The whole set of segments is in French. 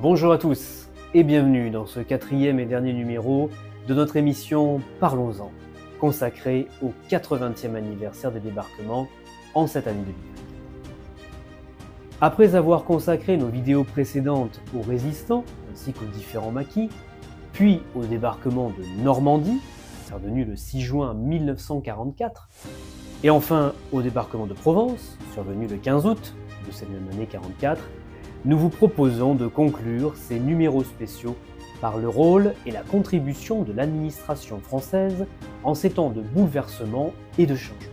Bonjour à tous et bienvenue dans ce quatrième et dernier numéro de notre émission Parlons-en, consacrée au 80e anniversaire des débarquements en cette année 2024. Après avoir consacré nos vidéos précédentes aux résistants ainsi qu'aux différents maquis, puis au débarquement de Normandie, survenu le 6 juin 1944, et enfin au débarquement de Provence, survenu le 15 août de cette même année 44, nous vous proposons de conclure ces numéros spéciaux par le rôle et la contribution de l'administration française en ces temps de bouleversement et de changement.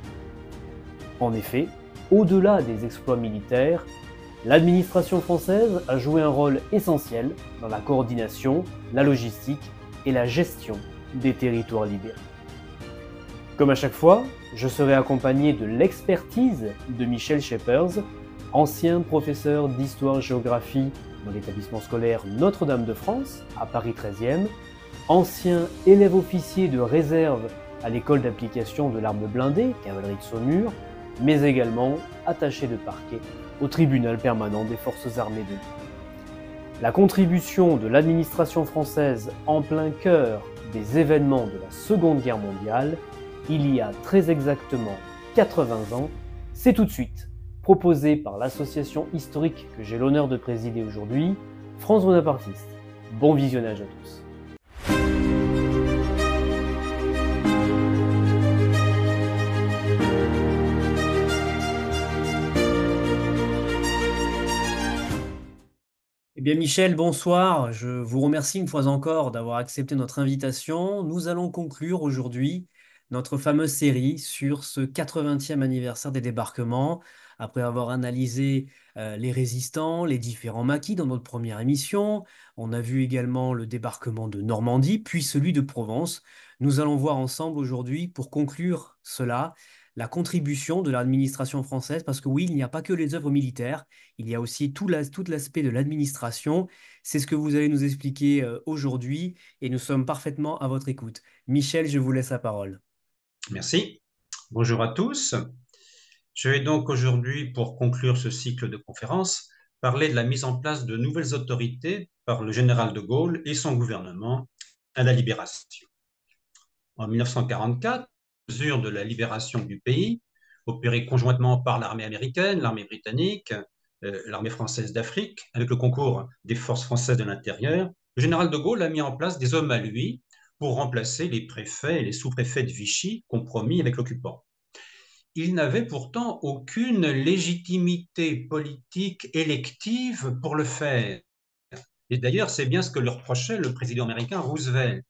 En effet, au-delà des exploits militaires, l'administration française a joué un rôle essentiel dans la coordination, la logistique et la gestion des territoires libérés. Comme à chaque fois, je serai accompagné de l'expertise de Michel Scheepers, ancien professeur d'histoire-géographie dans l'établissement scolaire Notre-Dame de France, à Paris 13e, ancien élève officier de réserve à l'école d'application de l'arme blindée, cavalerie de Saumur, mais également attaché de parquet au tribunal permanent des forces armées de l'Union. La contribution de l'administration française en plein cœur des événements de la Seconde Guerre mondiale, il y a très exactement 80 ans, c'est tout de suite proposé par l'association historique que j'ai l'honneur de présider aujourd'hui, France Bonapartiste. Bon visionnage à tous. Eh bien Michel, bonsoir. Je vous remercie une fois encore d'avoir accepté notre invitation. Nous allons conclure aujourd'hui notre fameuse série sur ce 80e anniversaire des débarquements, après avoir analysé les résistants, les différents maquis dans notre première émission. On a vu également le débarquement de Normandie, puis celui de Provence. Nous allons voir ensemble aujourd'hui, pour conclure cela, la contribution de l'administration française, parce que oui, il n'y a pas que les œuvres militaires, il y a aussi tout l'aspect de l'administration. C'est ce que vous allez nous expliquer aujourd'hui, et nous sommes parfaitement à votre écoute. Michel, je vous laisse la parole. Merci. Bonjour à tous. Je vais donc aujourd'hui, pour conclure ce cycle de conférences, parler de la mise en place de nouvelles autorités par le général de Gaulle et son gouvernement à la libération. En 1944, mesure de la libération du pays, opérée conjointement par l'armée américaine, l'armée britannique, l'armée française d'Afrique, avec le concours des forces françaises de l'intérieur, le général de Gaulle a mis en place des hommes à lui pour remplacer les préfets et les sous-préfets de Vichy compromis avec l'occupant. Il n'avait pourtant aucune légitimité politique élective pour le faire. Et d'ailleurs, c'est bien ce que lui reprochait le président américain Roosevelt.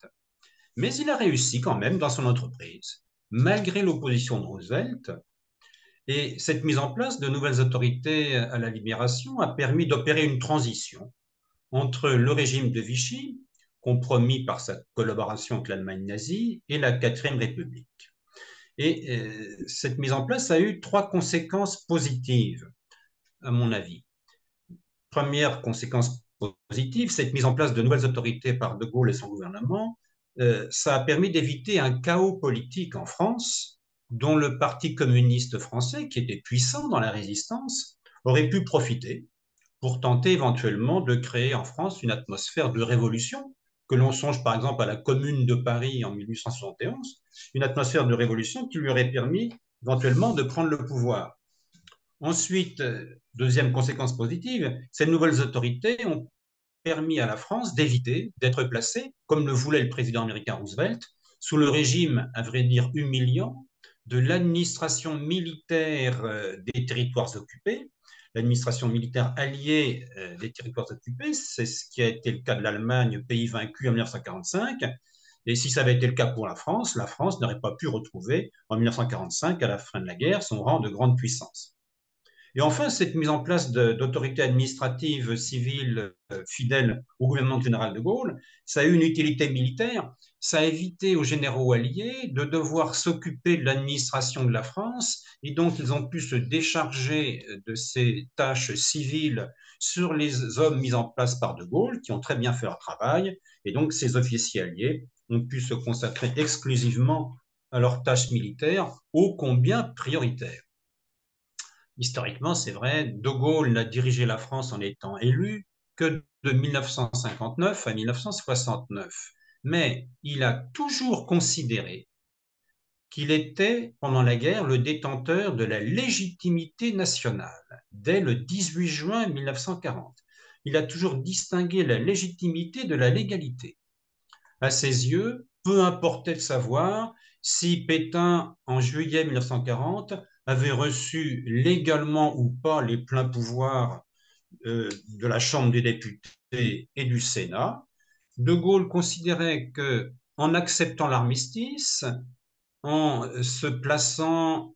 Mais il a réussi quand même dans son entreprise, malgré l'opposition de Roosevelt. Et cette mise en place de nouvelles autorités à la libération a permis d'opérer une transition entre le régime de Vichy, compromis par sa collaboration avec l'Allemagne nazie, et la Quatrième République. Et cette mise en place a eu trois conséquences positives, à mon avis. Première conséquence positive, cette mise en place de nouvelles autorités par De Gaulle et son gouvernement, ça a permis d'éviter un chaos politique en France, dont le Parti communiste français, qui était puissant dans la résistance, aurait pu profiter pour tenter éventuellement de créer en France une atmosphère de révolution, que l'on songe par exemple à la Commune de Paris en 1871, une atmosphère de révolution qui lui aurait permis éventuellement de prendre le pouvoir. Ensuite, deuxième conséquence positive, ces nouvelles autorités ont permis à la France d'éviter d'être placée, comme le voulait le président américain Roosevelt, sous le régime, à vrai dire, humiliant de l'administration militaire des territoires occupés. L'administration militaire alliée des territoires occupés, c'est ce qui a été le cas de l'Allemagne, pays vaincu en 1945. Et si ça avait été le cas pour la France n'aurait pas pu retrouver en 1945, à la fin de la guerre, son rang de grande puissance. Et enfin, cette mise en place d'autorités administratives civiles fidèles au gouvernement général de Gaulle, ça a eu une utilité militaire. Ça a évité aux généraux alliés de devoir s'occuper de l'administration de la France, et donc ils ont pu se décharger de ces tâches civiles sur les hommes mis en place par de Gaulle, qui ont très bien fait leur travail, et donc ces officiers alliés ont pu se consacrer exclusivement à leurs tâches militaires, ô combien prioritaires. Historiquement, c'est vrai, De Gaulle n'a dirigé la France en étant élu que que de 1959 à 1969. Mais il a toujours considéré qu'il était, pendant la guerre, le détenteur de la légitimité nationale, dès le 18 juin 1940. Il a toujours distingué la légitimité de la légalité. À ses yeux, peu importait de savoir si Pétain, en juillet 1940, avait reçu légalement ou pas les pleins pouvoirs de la Chambre des députés et du Sénat. De Gaulle considérait que, en acceptant l'armistice, en se plaçant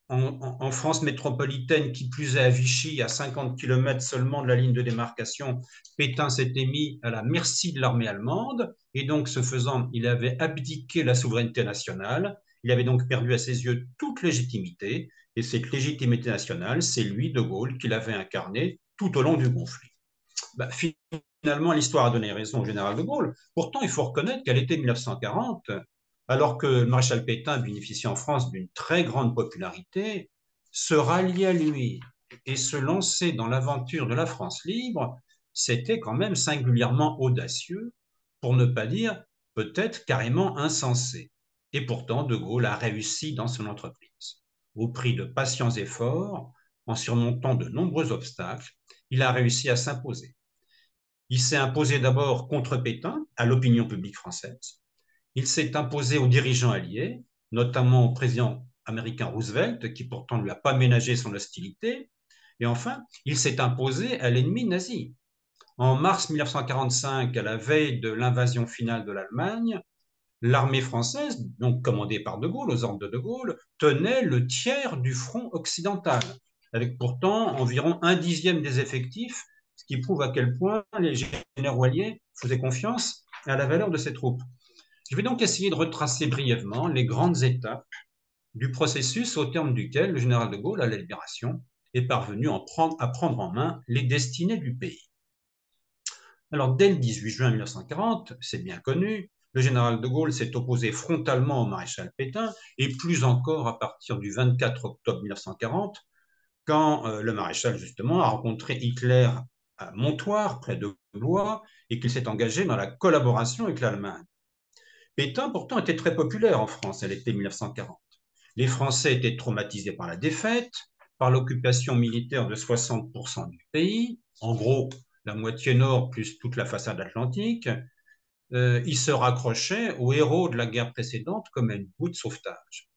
en France métropolitaine, qui plus est à Vichy, à 50 km seulement de la ligne de démarcation, Pétain s'était mis à la merci de l'armée allemande, et donc, ce faisant, il avait abdiqué la souveraineté nationale, il avait donc perdu à ses yeux toute légitimité, et cette légitimité nationale, c'est lui, De Gaulle, qui l'avait incarnée tout au long du conflit. Ben, finalement, l'histoire a donné raison au général de Gaulle. Pourtant, il faut reconnaître qu'à l'été 1940, alors que le maréchal Pétain bénéficiait en France d'une très grande popularité, se rallier à lui et se lancer dans l'aventure de la France libre, c'était quand même singulièrement audacieux, pour ne pas dire peut-être carrément insensé. Et pourtant, De Gaulle a réussi dans son entreprise. Au prix de patients efforts, en surmontant de nombreux obstacles, il a réussi à s'imposer. Il s'est imposé d'abord contre Pétain, à l'opinion publique française. Il s'est imposé aux dirigeants alliés, notamment au président américain Roosevelt, qui pourtant ne lui a pas ménagé son hostilité. Et enfin, il s'est imposé à l'ennemi nazi. En mars 1945, à la veille de l'invasion finale de l'Allemagne, l'armée française, donc commandée par De Gaulle, aux ordres de De Gaulle, tenait le tiers du front occidental, avec pourtant environ un dixième des effectifs, ce qui prouve à quel point les généraux alliés faisaient confiance à la valeur de ces troupes. Je vais donc essayer de retracer brièvement les grandes étapes du processus au terme duquel le général de Gaulle, à la Libération, est parvenu à prendre en main les destinées du pays. Alors, dès le 18 juin 1940, c'est bien connu, le général de Gaulle s'est opposé frontalement au maréchal Pétain, et plus encore à partir du 24 octobre 1940, quand le maréchal, justement, a rencontré Hitler à Montoire, près de Blois, et qu'il s'est engagé dans la collaboration avec l'Allemagne. Pétain, pourtant, était très populaire en France à l'été 1940. Les Français étaient traumatisés par la défaite, par l'occupation militaire de 60% du pays, en gros la moitié nord plus toute la façade atlantique. Ils se raccrochaient aux héros de la guerre précédente comme à une bouée de sauvetage.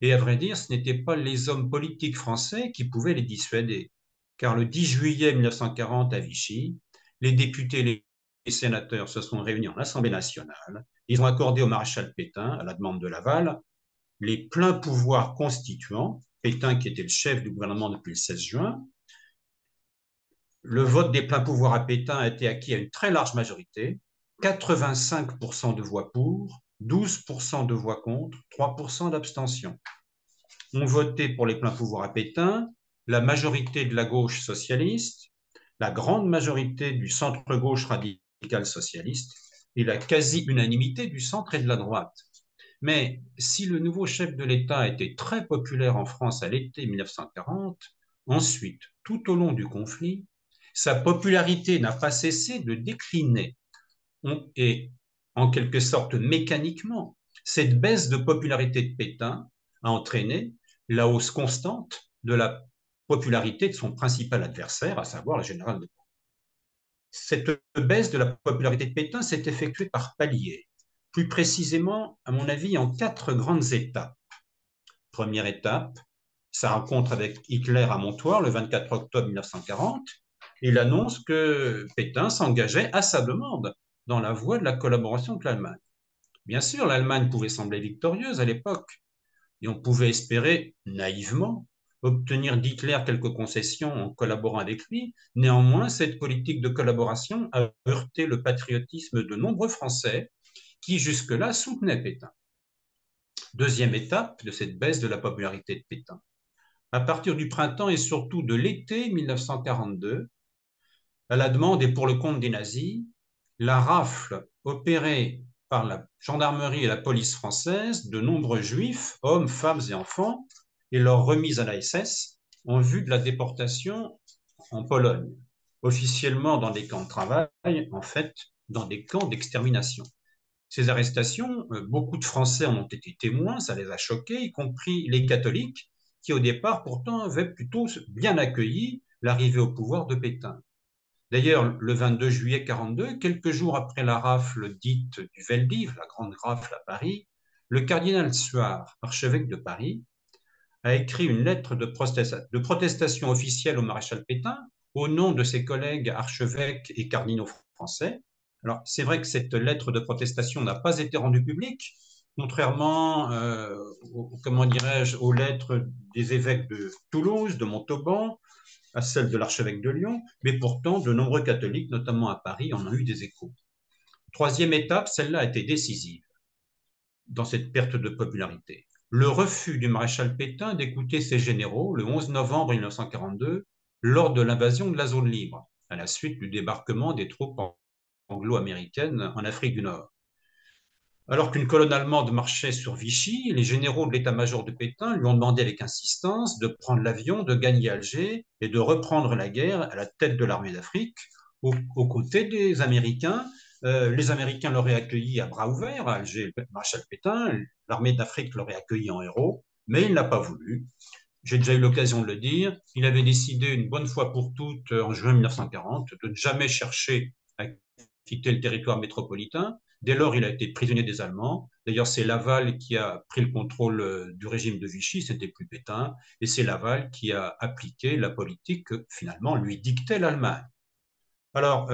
Et à vrai dire, ce n'étaient pas les hommes politiques français qui pouvaient les dissuader, car le 10 juillet 1940 à Vichy, les députés et les sénateurs se sont réunis en Assemblée nationale. Ils ont accordé au maréchal Pétain, à la demande de Laval, les pleins pouvoirs constituants, Pétain qui était le chef du gouvernement depuis le 16 juin. Le vote des pleins pouvoirs à Pétain a été acquis à une très large majorité, 85% de voix pour, 12% de voix contre, 3% d'abstention. Ont voté pour les pleins pouvoirs à Pétain la majorité de la gauche socialiste, la grande majorité du centre-gauche radical socialiste et la quasi-unanimité du centre et de la droite. Mais si le nouveau chef de l'État était très populaire en France à l'été 1940, ensuite, tout au long du conflit, sa popularité n'a pas cessé de décliner. Et en quelque sorte mécaniquement, cette baisse de popularité de Pétain a entraîné la hausse constante de la popularité de son principal adversaire, à savoir le général de Gaulle. Cette baisse de la popularité de Pétain s'est effectuée par paliers, plus précisément, à mon avis, en 4 grandes étapes. Première étape, sa rencontre avec Hitler à Montoire le 24 octobre 1940, et l'annonce que Pétain s'engageait à sa demande dans la voie de la collaboration avec l'Allemagne. Bien sûr, l'Allemagne pouvait sembler victorieuse à l'époque, et on pouvait espérer, naïvement, obtenir d'Hitler quelques concessions en collaborant avec lui. Néanmoins, cette politique de collaboration a heurté le patriotisme de nombreux Français qui jusque-là soutenaient Pétain. Deuxième étape de cette baisse de la popularité de Pétain. À partir du printemps et surtout de l'été 1942, à la demande et pour le compte des nazis, la rafle opérée par la gendarmerie et la police française de nombreux juifs, hommes, femmes et enfants, et leur remise à la SS en vue de la déportation en Pologne. officiellement dans des camps de travail, en fait dans des camps d'extermination. Ces arrestations, beaucoup de Français en ont été témoins, ça les a choqués, y compris les catholiques, qui au départ pourtant avaient plutôt bien accueilli l'arrivée au pouvoir de Pétain. D'ailleurs, le 22 juillet 42, quelques jours après la rafle dite du Veldiv, la grande rafle à Paris, le cardinal Suard, archevêque de Paris, a écrit une lettre de protestation officielle au maréchal Pétain au nom de ses collègues archevêques et cardinaux français. Alors, c'est vrai que cette lettre de protestation n'a pas été rendue publique, contrairement, comment dirais-je, aux lettres des évêques de Toulouse, de Montauban, à celle de l'archevêque de Lyon, mais pourtant, de nombreux catholiques, notamment à Paris, en ont eu des échos. Troisième étape, celle-là a été décisive dans cette perte de popularité. Le refus du maréchal Pétain d'écouter ses généraux le 11 novembre 1942 lors de l'invasion de la zone libre, à la suite du débarquement des troupes anglo-américaines en Afrique du Nord. Alors qu'une colonne allemande marchait sur Vichy, les généraux de l'état-major de Pétain lui ont demandé avec insistance de prendre l'avion, de gagner Alger et de reprendre la guerre à la tête de l'armée d'Afrique, aux côtés des Américains. Les Américains l'auraient accueilli à bras ouverts, à Alger, le maréchal Pétain, l'armée d'Afrique l'aurait accueilli en héros, mais il n'a pas voulu. J'ai déjà eu l'occasion de le dire, il avait décidé une bonne fois pour toutes, en juin 1940, de ne jamais chercher à quitter le territoire métropolitain. Dès lors, il a été prisonnier des Allemands. D'ailleurs, c'est Laval qui a pris le contrôle du régime de Vichy, c'était plus Pétain, et c'est Laval qui a appliqué la politique que finalement lui dictait l'Allemagne. Alors,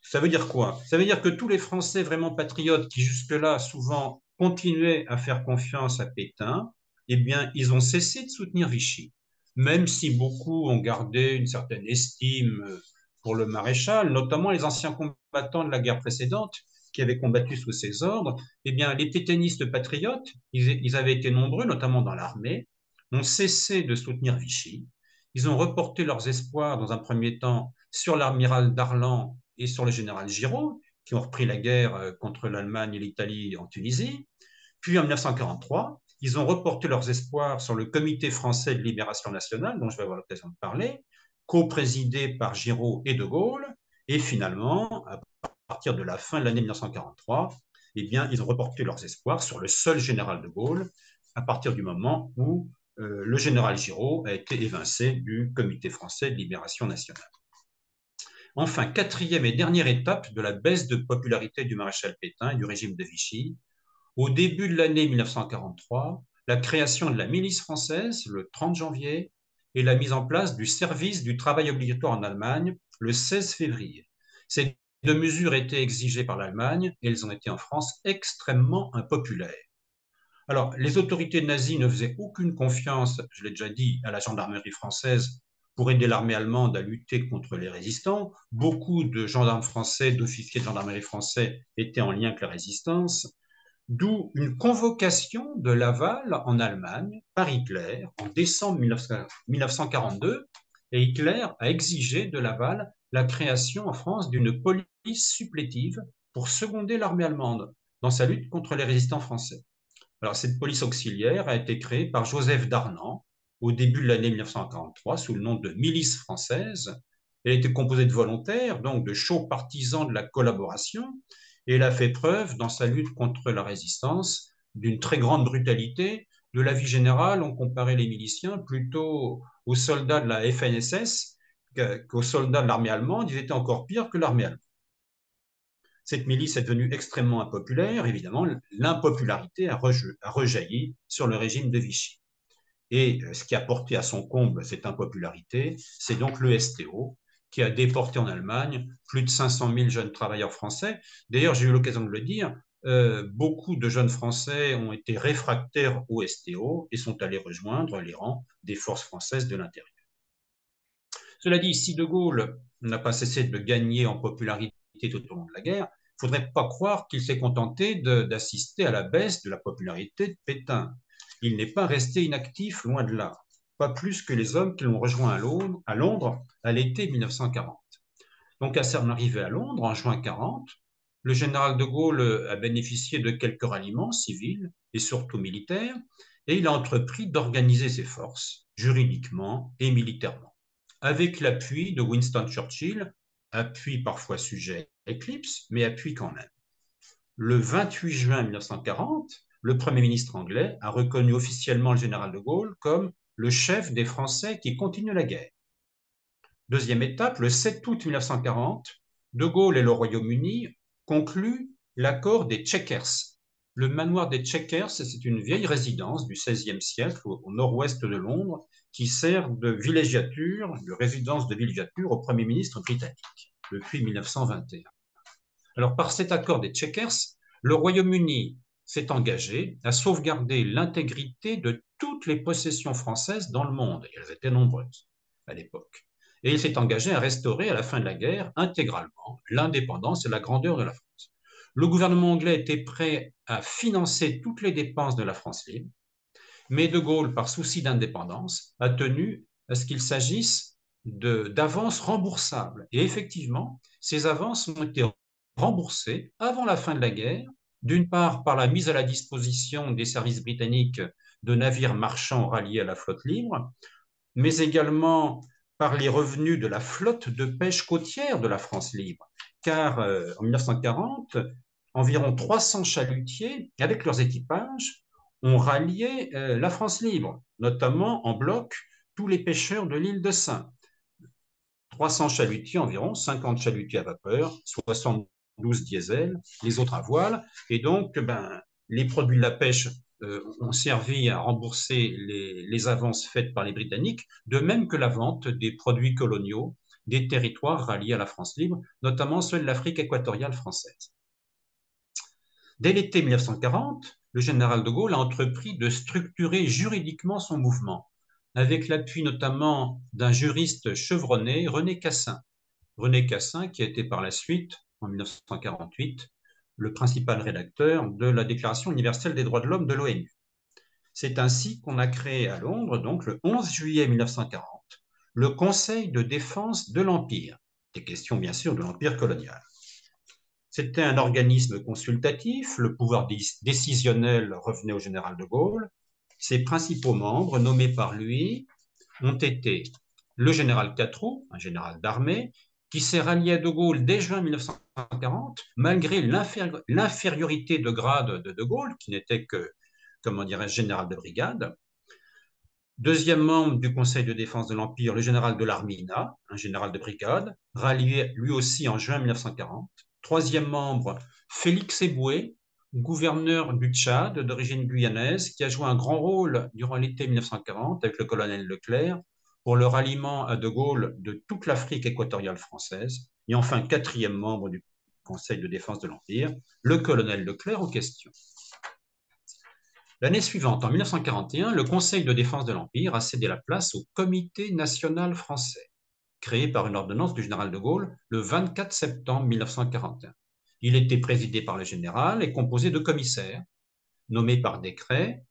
ça veut dire quoi? Ça veut dire que tous les Français vraiment patriotes qui jusque-là souvent continuaient à faire confiance à Pétain, eh bien, ils ont cessé de soutenir Vichy. Même si beaucoup ont gardé une certaine estime pour le maréchal, notamment les anciens combattants de la guerre précédente qui avaient combattu sous ses ordres, eh bien, les pétainistes patriotes, ils avaient été nombreux, notamment dans l'armée, ont cessé de soutenir Vichy. Ils ont reporté leurs espoirs dans un premier temps sur l'amiral Darlan et sur le général Giraud, qui ont repris la guerre contre l'Allemagne et l'Italie en Tunisie. Puis en 1943, ils ont reporté leurs espoirs sur le Comité français de libération nationale, dont je vais avoir l'occasion de parler, co-présidé par Giraud et de Gaulle. Et finalement, à partir de la fin de l'année 1943, eh bien, ils ont reporté leurs espoirs sur le seul général de Gaulle, à partir du moment où le général Giraud a été évincé du Comité français de libération nationale. Enfin, quatrième et dernière étape de la baisse de popularité du maréchal Pétain et du régime de Vichy, au début de l'année 1943, la création de la milice française le 30 janvier et la mise en place du service du travail obligatoire en Allemagne le 16 février. Ces deux mesures étaient exigées par l'Allemagne et elles ont été en France extrêmement impopulaires. Alors, les autorités nazies ne faisaient aucune confiance, je l'ai déjà dit, à la gendarmerie française pour aider l'armée allemande à lutter contre les résistants. Beaucoup de gendarmes français, d'officiers de gendarmerie français étaient en lien avec la résistance, d'où une convocation de Laval en Allemagne par Hitler en décembre 1942. Et Hitler a exigé de Laval la création en France d'une police supplétive pour seconder l'armée allemande dans sa lutte contre les résistants français. Alors, cette police auxiliaire a été créée par Joseph Darnan au début de l'année 1943 sous le nom de Milice française. Elle était composée de volontaires, donc de chauds partisans de la collaboration, et elle a fait preuve dans sa lutte contre la résistance d'une très grande brutalité. De la vie générale, on comparait les miliciens plutôt aux soldats de la FNSS qu'aux soldats de l'armée allemande. Ils étaient encore pires que l'armée allemande. Cette milice est devenue extrêmement impopulaire. Évidemment, l'impopularité a rejailli sur le régime de Vichy. Et ce qui a porté à son comble cette impopularité, c'est donc le STO, qui a déporté en Allemagne plus de 500 000 jeunes travailleurs français. D'ailleurs, j'ai eu l'occasion de le dire, beaucoup de jeunes Français ont été réfractaires au STO et sont allés rejoindre les rangs des forces françaises de l'intérieur. Cela dit, si De Gaulle n'a pas cessé de gagner en popularité tout au long de la guerre, il ne faudrait pas croire qu'il s'est contenté d'assister à la baisse de la popularité de Pétain. Il n'est pas resté inactif, loin de là, pas plus que les hommes qui l'ont rejoint à Londres à l'été 1940. Donc à son arrivée à Londres en juin 1940, le général de Gaulle a bénéficié de quelques ralliements civils et surtout militaires, et il a entrepris d'organiser ses forces juridiquement et militairement. avec l'appui de Winston Churchill, appui parfois sujet à éclipse, mais appui quand même. Le 28 juin 1940, le Premier ministre anglais a reconnu officiellement le général de Gaulle comme le chef des Français qui continuent la guerre. Deuxième étape, le 7 août 1940, de Gaulle et le Royaume-Uni concluent l'accord des Chequers. Le manoir des Chequers, c'est une vieille résidence du XVIe siècle au nord-ouest de Londres qui sert de villégiature, de résidence de villégiature au Premier ministre britannique depuis 1921. Alors, par cet accord des Chequers, le Royaume-Uni s'est engagé à sauvegarder l'intégrité de toutes les possessions françaises dans le monde. Et elles étaient nombreuses à l'époque. Et il s'est engagé à restaurer à la fin de la guerre intégralement l'indépendance et la grandeur de la France. Le gouvernement anglais était prêt à financer toutes les dépenses de la France libre, mais de Gaulle, par souci d'indépendance, a tenu à ce qu'il s'agisse d'avances remboursables. Et effectivement, ces avances ont été remboursées avant la fin de la guerre, d'une part par la mise à la disposition des services britanniques de navires marchands ralliés à la flotte libre, mais également par les revenus de la flotte de pêche côtière de la France libre. Car en 1940, environ 300 chalutiers, avec leurs équipages, ont rallié la France libre, notamment en bloc tous les pêcheurs de l'île de Sein. 300 chalutiers environ, 50 chalutiers à vapeur, 72 diesel, les autres à voile. Et donc, les produits de la pêche ont servi à rembourser les avances faites par les Britanniques, de même que la vente des produits coloniaux des territoires ralliés à la France libre, notamment ceux de l'Afrique équatoriale française. Dès l'été 1940, le général de Gaulle a entrepris de structurer juridiquement son mouvement, avec l'appui notamment d'un juriste chevronné, René Cassin. René Cassin, qui a été par la suite, en 1948, le principal rédacteur de la Déclaration universelle des droits de l'homme de l'ONU. C'est ainsi qu'on a créé à Londres, donc le 11 juillet 1940, le Conseil de défense de l'Empire. Des questions, bien sûr, de l'Empire colonial. C'était un organisme consultatif, le pouvoir décisionnel revenait au général de Gaulle. Ses principaux membres, nommés par lui, ont été le général Catroux, un général d'armée, qui s'est rallié à de Gaulle dès juin 1940, malgré l'infériorité de grade de Gaulle, qui n'était que, comment dirais-je, général de brigade. Deuxième membre du Conseil de défense de l'Empire, le général de l'Armina, un général de brigade, rallié lui aussi en juin 1940. Troisième membre, Félix Eboué, gouverneur du Tchad d'origine guyanaise, qui a joué un grand rôle durant l'été 1940 avec le colonel Leclerc pour le ralliement à de Gaulle de toute l'Afrique équatoriale française. Et enfin, quatrième membre du Conseil de défense de l'Empire, le colonel Leclerc en question. L'année suivante, en 1941, le Conseil de défense de l'Empire a cédé la place au Comité national français, créé par une ordonnance du général de Gaulle le 24 septembre 1941. Il était présidé par le général et composé de commissaires, nommés par décret.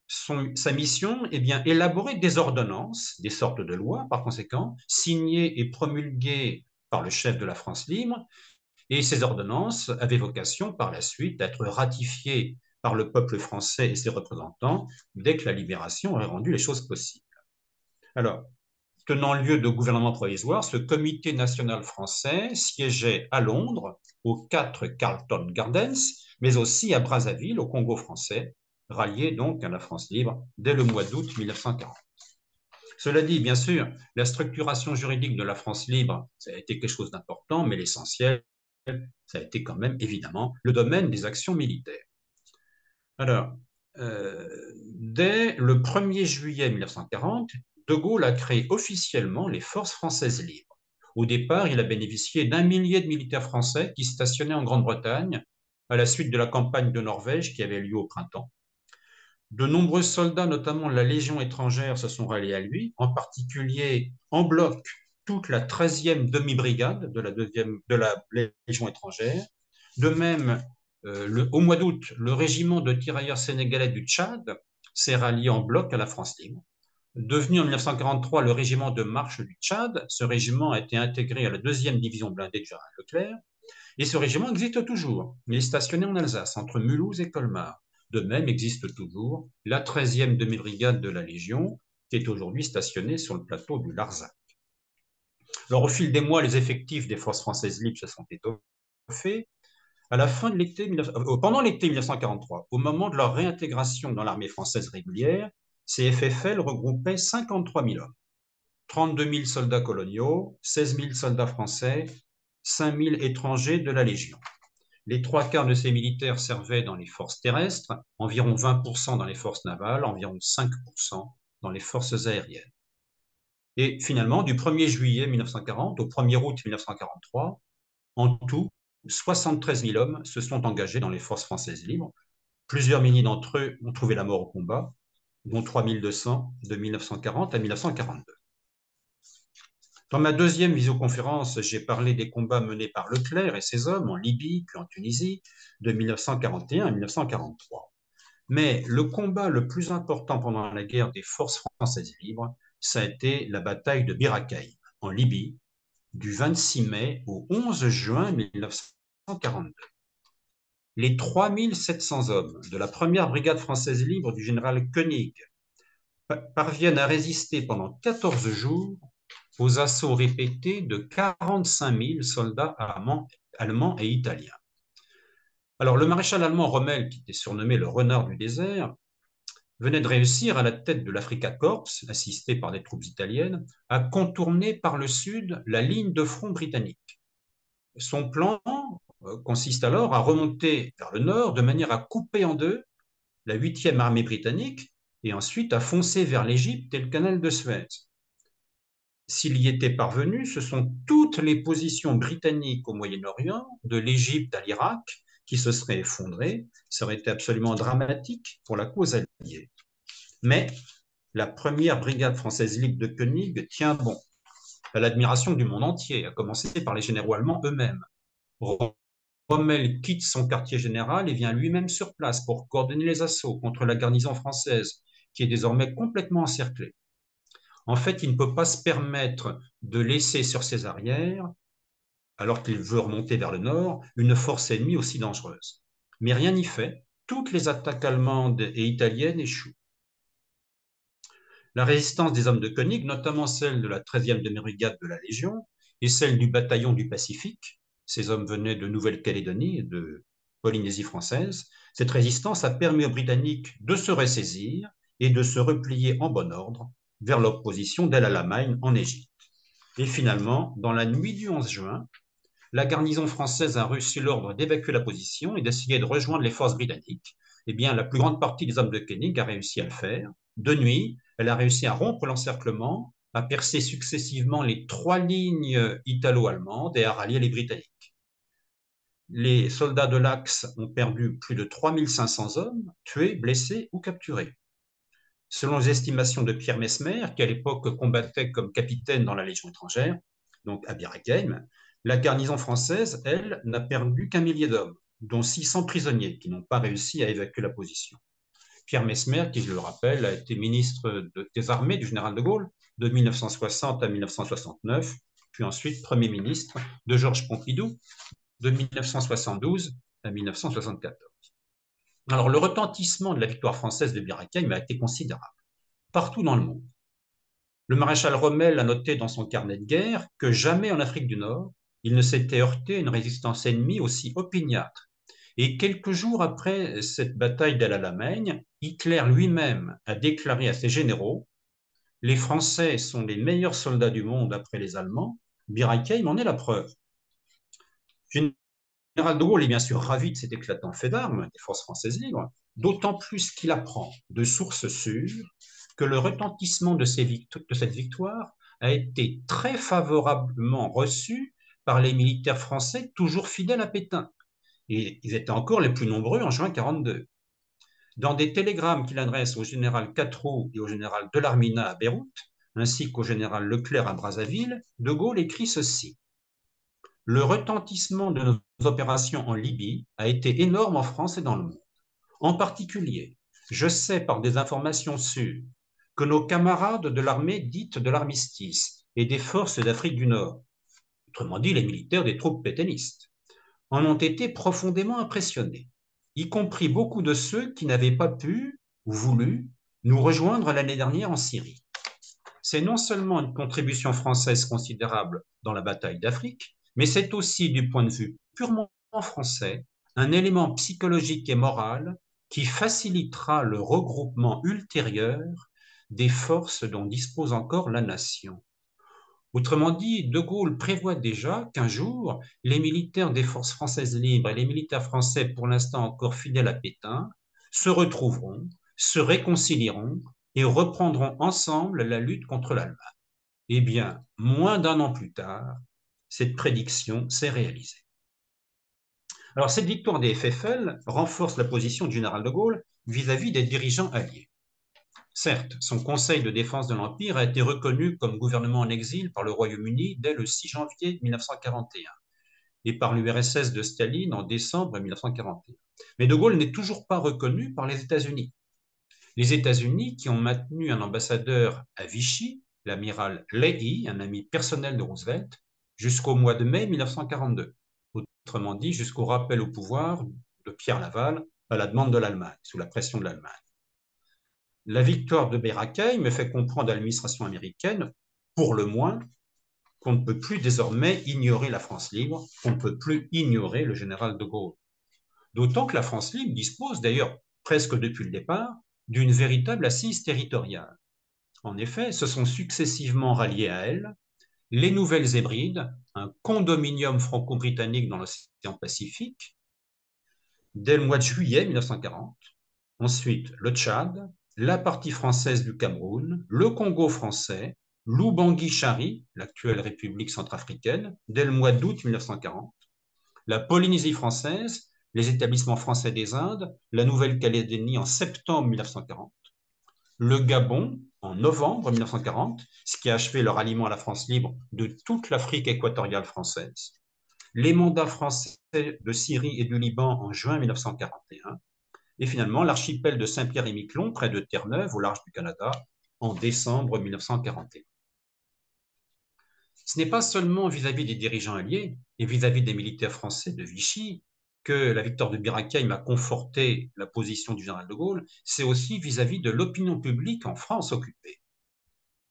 Sa mission est bien élaborer des ordonnances, des sortes de lois par conséquent, signées et promulguées par le chef de la France libre, et ces ordonnances avaient vocation par la suite d'être ratifiées par le peuple français et ses représentants dès que la libération aurait rendu les choses possibles. Alors, tenant lieu de gouvernement provisoire, ce comité national français siégeait à Londres, aux 4 Carlton Gardens, mais aussi à Brazzaville, au Congo français, rallié donc à la France libre dès le mois d'août 1940. Cela dit, bien sûr, la structuration juridique de la France libre, ça a été quelque chose d'important, mais l'essentiel, ça a été quand même, évidemment, le domaine des actions militaires. Alors, dès le 1er juillet 1940, de Gaulle a créé officiellement les forces françaises libres. Au départ, il a bénéficié d'1 millier de militaires français qui stationnaient en Grande-Bretagne à la suite de la campagne de Norvège qui avait lieu au printemps. De nombreux soldats, notamment la Légion étrangère, se sont ralliés à lui, en particulier en bloc toute la 13e demi-brigade de la Légion étrangère. De même, au mois d'août, le régiment de tirailleurs sénégalais du Tchad s'est rallié en bloc à la France libre. Devenu en 1943 le régiment de marche du Tchad, ce régiment a été intégré à la 2e division blindée du général Leclerc. Et ce régiment existe toujours. Il est stationné en Alsace, entre Mulhouse et Colmar. De même, existe toujours la 13e demi-brigade de la Légion, qui est aujourd'hui stationnée sur le plateau du Larzac. Alors, au fil des mois, les effectifs des forces françaises libres se sont étoffés. À la fin de pendant l'été 1943, au moment de leur réintégration dans l'armée française régulière, ces FFL regroupaient 53 000 hommes, 32 000 soldats coloniaux, 16 000 soldats français, 5 000 étrangers de la Légion. Les trois quarts de ces militaires servaient dans les forces terrestres, environ 20% dans les forces navales, environ 5% dans les forces aériennes. Et finalement, du 1er juillet 1940 au 1er août 1943, en tout, 73 000 hommes se sont engagés dans les forces françaises libres. Plusieurs milliers d'entre eux ont trouvé la mort au combat, dont 3 200 de 1940 à 1942. Dans ma deuxième visioconférence, j'ai parlé des combats menés par Leclerc et ses hommes en Libye puis en Tunisie de 1941 à 1943. Mais le combat le plus important pendant la guerre des forces françaises libres, ça a été la bataille de Bir Hakeim en Libye du 26 mai au 11 juin 1942. Les 3 700 hommes de la première brigade française libre du général Koenig parviennent à résister pendant 14 jours aux assauts répétés de 45 000 soldats allemands et italiens. Alors, le maréchal allemand Rommel, qui était surnommé le renard du désert, venait de réussir à la tête de l'Afrika Korps, assisté par des troupes italiennes, à contourner par le sud la ligne de front britannique. Son plan consiste alors à remonter vers le nord de manière à couper en deux la 8e armée britannique et ensuite à foncer vers l'Égypte et le canal de Suez. S'il y était parvenu, ce sont toutes les positions britanniques au Moyen-Orient, de l'Égypte à l'Irak, qui se seraient effondrées. Ça aurait été absolument dramatique pour la cause alliée. Mais la première brigade française libre de Koenig tient bon, à l'admiration du monde entier, à commencer par les généraux allemands eux-mêmes. Rommel quitte son quartier général et vient lui-même sur place pour coordonner les assauts contre la garnison française, qui est désormais complètement encerclée. En fait, il ne peut pas se permettre de laisser sur ses arrières, alors qu'il veut remonter vers le nord, une force ennemie aussi dangereuse. Mais rien n'y fait, toutes les attaques allemandes et italiennes échouent. La résistance des hommes de Koenig, notamment celle de la 13e demi-brigade de la Légion et celle du bataillon du Pacifique, ces hommes venaient de Nouvelle-Calédonie et de Polynésie française, cette résistance a permis aux Britanniques de se ressaisir et de se replier en bon ordre vers leur position d'El Alamein en Égypte. Et finalement, dans la nuit du 11 juin, la garnison française a reçu l'ordre d'évacuer la position et d'essayer de rejoindre les forces britanniques. Eh bien, la plus grande partie des hommes de Koenig a réussi à le faire. De nuit, elle a réussi à rompre l'encerclement, à percer successivement les 3 lignes italo-allemandes et à rallier les Britanniques. Les soldats de l'Axe ont perdu plus de 3 500 hommes, tués, blessés ou capturés. Selon les estimations de Pierre Messmer, qui à l'époque combattait comme capitaine dans la Légion étrangère, donc à Bir Hakeim, la garnison française, elle, n'a perdu qu'1 millier d'hommes, dont 600 prisonniers qui n'ont pas réussi à évacuer la position. Pierre Messmer, qui, je le rappelle, a été ministre des Armées du général de Gaulle de 1960 à 1969, puis ensuite Premier ministre de Georges Pompidou de 1972 à 1974. Alors, le retentissement de la victoire française de Bir Hakeim a été considérable, partout dans le monde. Le maréchal Rommel a noté dans son carnet de guerre que jamais en Afrique du Nord, il ne s'était heurté à une résistance ennemie aussi opiniâtre. Et quelques jours après cette bataille d'El Alamein, Hitler lui-même a déclaré à ses généraux « Les Français sont les meilleurs soldats du monde après les Allemands, Bir Hakeim en est la preuve ». Le général de Gaulle est bien sûr ravi de cet éclatant fait d'armes des forces françaises libres, d'autant plus qu'il apprend de sources sûres que le retentissement de cette victoire a été très favorablement reçu par les militaires français toujours fidèles à Pétain. Et ils étaient encore les plus nombreux en juin 1942. Dans des télégrammes qu'il adresse au général Quatreau et au général Delormina à Beyrouth, ainsi qu'au général Leclerc à Brazzaville, De Gaulle écrit ceci. Le retentissement de nos opérations en Libye a été énorme en France et dans le monde. En particulier, je sais par des informations sûres que nos camarades de l'armée dite de l'armistice et des forces d'Afrique du Nord, autrement dit les militaires des troupes pétainistes, en ont été profondément impressionnés, y compris beaucoup de ceux qui n'avaient pas pu ou voulu nous rejoindre l'année dernière en Syrie. c'est non seulement une contribution française considérable dans la bataille d'Afrique, mais c'est aussi, du point de vue purement français, un élément psychologique et moral qui facilitera le regroupement ultérieur des forces dont dispose encore la nation. Autrement dit, De Gaulle prévoit déjà qu'un jour, les militaires des forces françaises libres et les militaires français, pour l'instant encore fidèles à Pétain, se retrouveront, se réconcilieront et reprendront ensemble la lutte contre l'Allemagne. Eh bien, moins d'un an plus tard, cette prédiction s'est réalisée. Alors, cette victoire des FFL renforce la position du général de Gaulle vis-à-vis des dirigeants alliés. Certes, son Conseil de défense de l'Empire a été reconnu comme gouvernement en exil par le Royaume-Uni dès le 6 janvier 1941 et par l'URSS de Staline en décembre 1941. Mais de Gaulle n'est toujours pas reconnu par les États-Unis. Les États-Unis, qui ont maintenu un ambassadeur à Vichy, l'amiral Leahy, un ami personnel de Roosevelt, jusqu'au mois de mai 1942. Autrement dit, jusqu'au rappel au pouvoir de Pierre Laval à la demande de l'Allemagne, sous la pression de l'Allemagne. La victoire de Beracay me fait comprendre à l'administration américaine, pour le moins, qu'on ne peut plus désormais ignorer la France libre, qu'on ne peut plus ignorer le général de Gaulle. D'autant que la France libre dispose, d'ailleurs presque depuis le départ, d'une véritable assise territoriale. En effet, se sont successivement ralliés à elle les Nouvelles Hébrides, un condominium franco-britannique dans l'océan Pacifique, dès le mois de juillet 1940, ensuite le Tchad, la partie française du Cameroun, le Congo français, l'Oubangui-Chari, l'actuelle République centrafricaine, dès le mois d'août 1940, la Polynésie française, les établissements français des Indes, la Nouvelle-Calédonie en septembre 1940, le Gabon en novembre 1940, ce qui a achevé le ralliement à la France libre de toute l'Afrique équatoriale française, les mandats français de Syrie et du Liban en juin 1941, et finalement l'archipel de Saint-Pierre-et-Miquelon, près de Terre-Neuve, au large du Canada, en décembre 1941. Ce n'est pas seulement vis-à-vis des dirigeants alliés et vis-à-vis des militaires français de Vichy que la victoire de Bir Hakeim a conforté la position du général de Gaulle, c'est aussi vis-à-vis de l'opinion publique en France occupée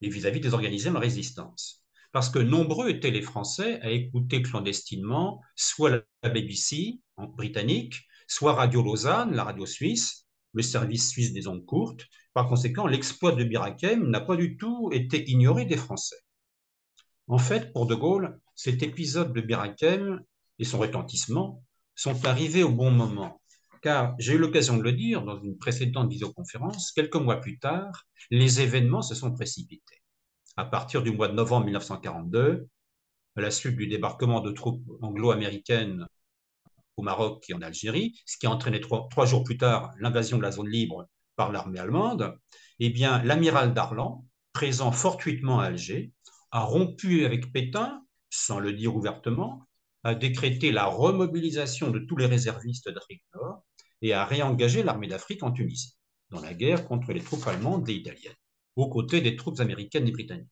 et vis-à-vis des organisés de la résistance. Parce que nombreux étaient les Français à écouter clandestinement soit la BBC britannique, soit Radio Lausanne, la radio suisse, le service suisse des ondes courtes. Par conséquent, l'exploit de Bir Hakeim n'a pas du tout été ignoré des Français. En fait, pour De Gaulle, cet épisode de Bir Hakeim et son retentissement sont arrivés au bon moment. Car j'ai eu l'occasion de le dire dans une précédente visioconférence, quelques mois plus tard, les événements se sont précipités. À partir du mois de novembre 1942, à la suite du débarquement de troupes anglo-américaines au Maroc et en Algérie, ce qui a entraîné trois jours plus tard l'invasion de la zone libre par l'armée allemande, eh bien, l'amiral Darlan, présent fortuitement à Alger, a rompu avec Pétain, sans le dire ouvertement, a décrété la remobilisation de tous les réservistes d'Afrique du Nord et a réengagé l'armée d'Afrique en Tunisie, dans la guerre contre les troupes allemandes et italiennes, aux côtés des troupes américaines et britanniques.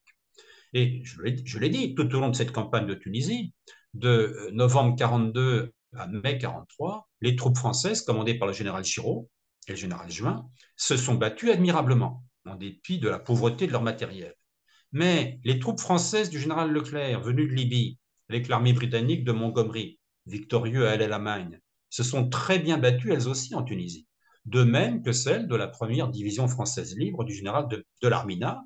Et je l'ai dit, tout au long de cette campagne de Tunisie, de novembre 42 à mai 43, les troupes françaises, commandées par le général Giraud et le général Juin, se sont battues admirablement, en dépit de la pauvreté de leur matériel. Mais les troupes françaises du général Leclerc, venues de Libye, avec l'armée britannique de Montgomery, victorieux à El-Alamein, se sont très bien battues elles aussi en Tunisie. De même que celles de la première division française libre du général de l'Armina,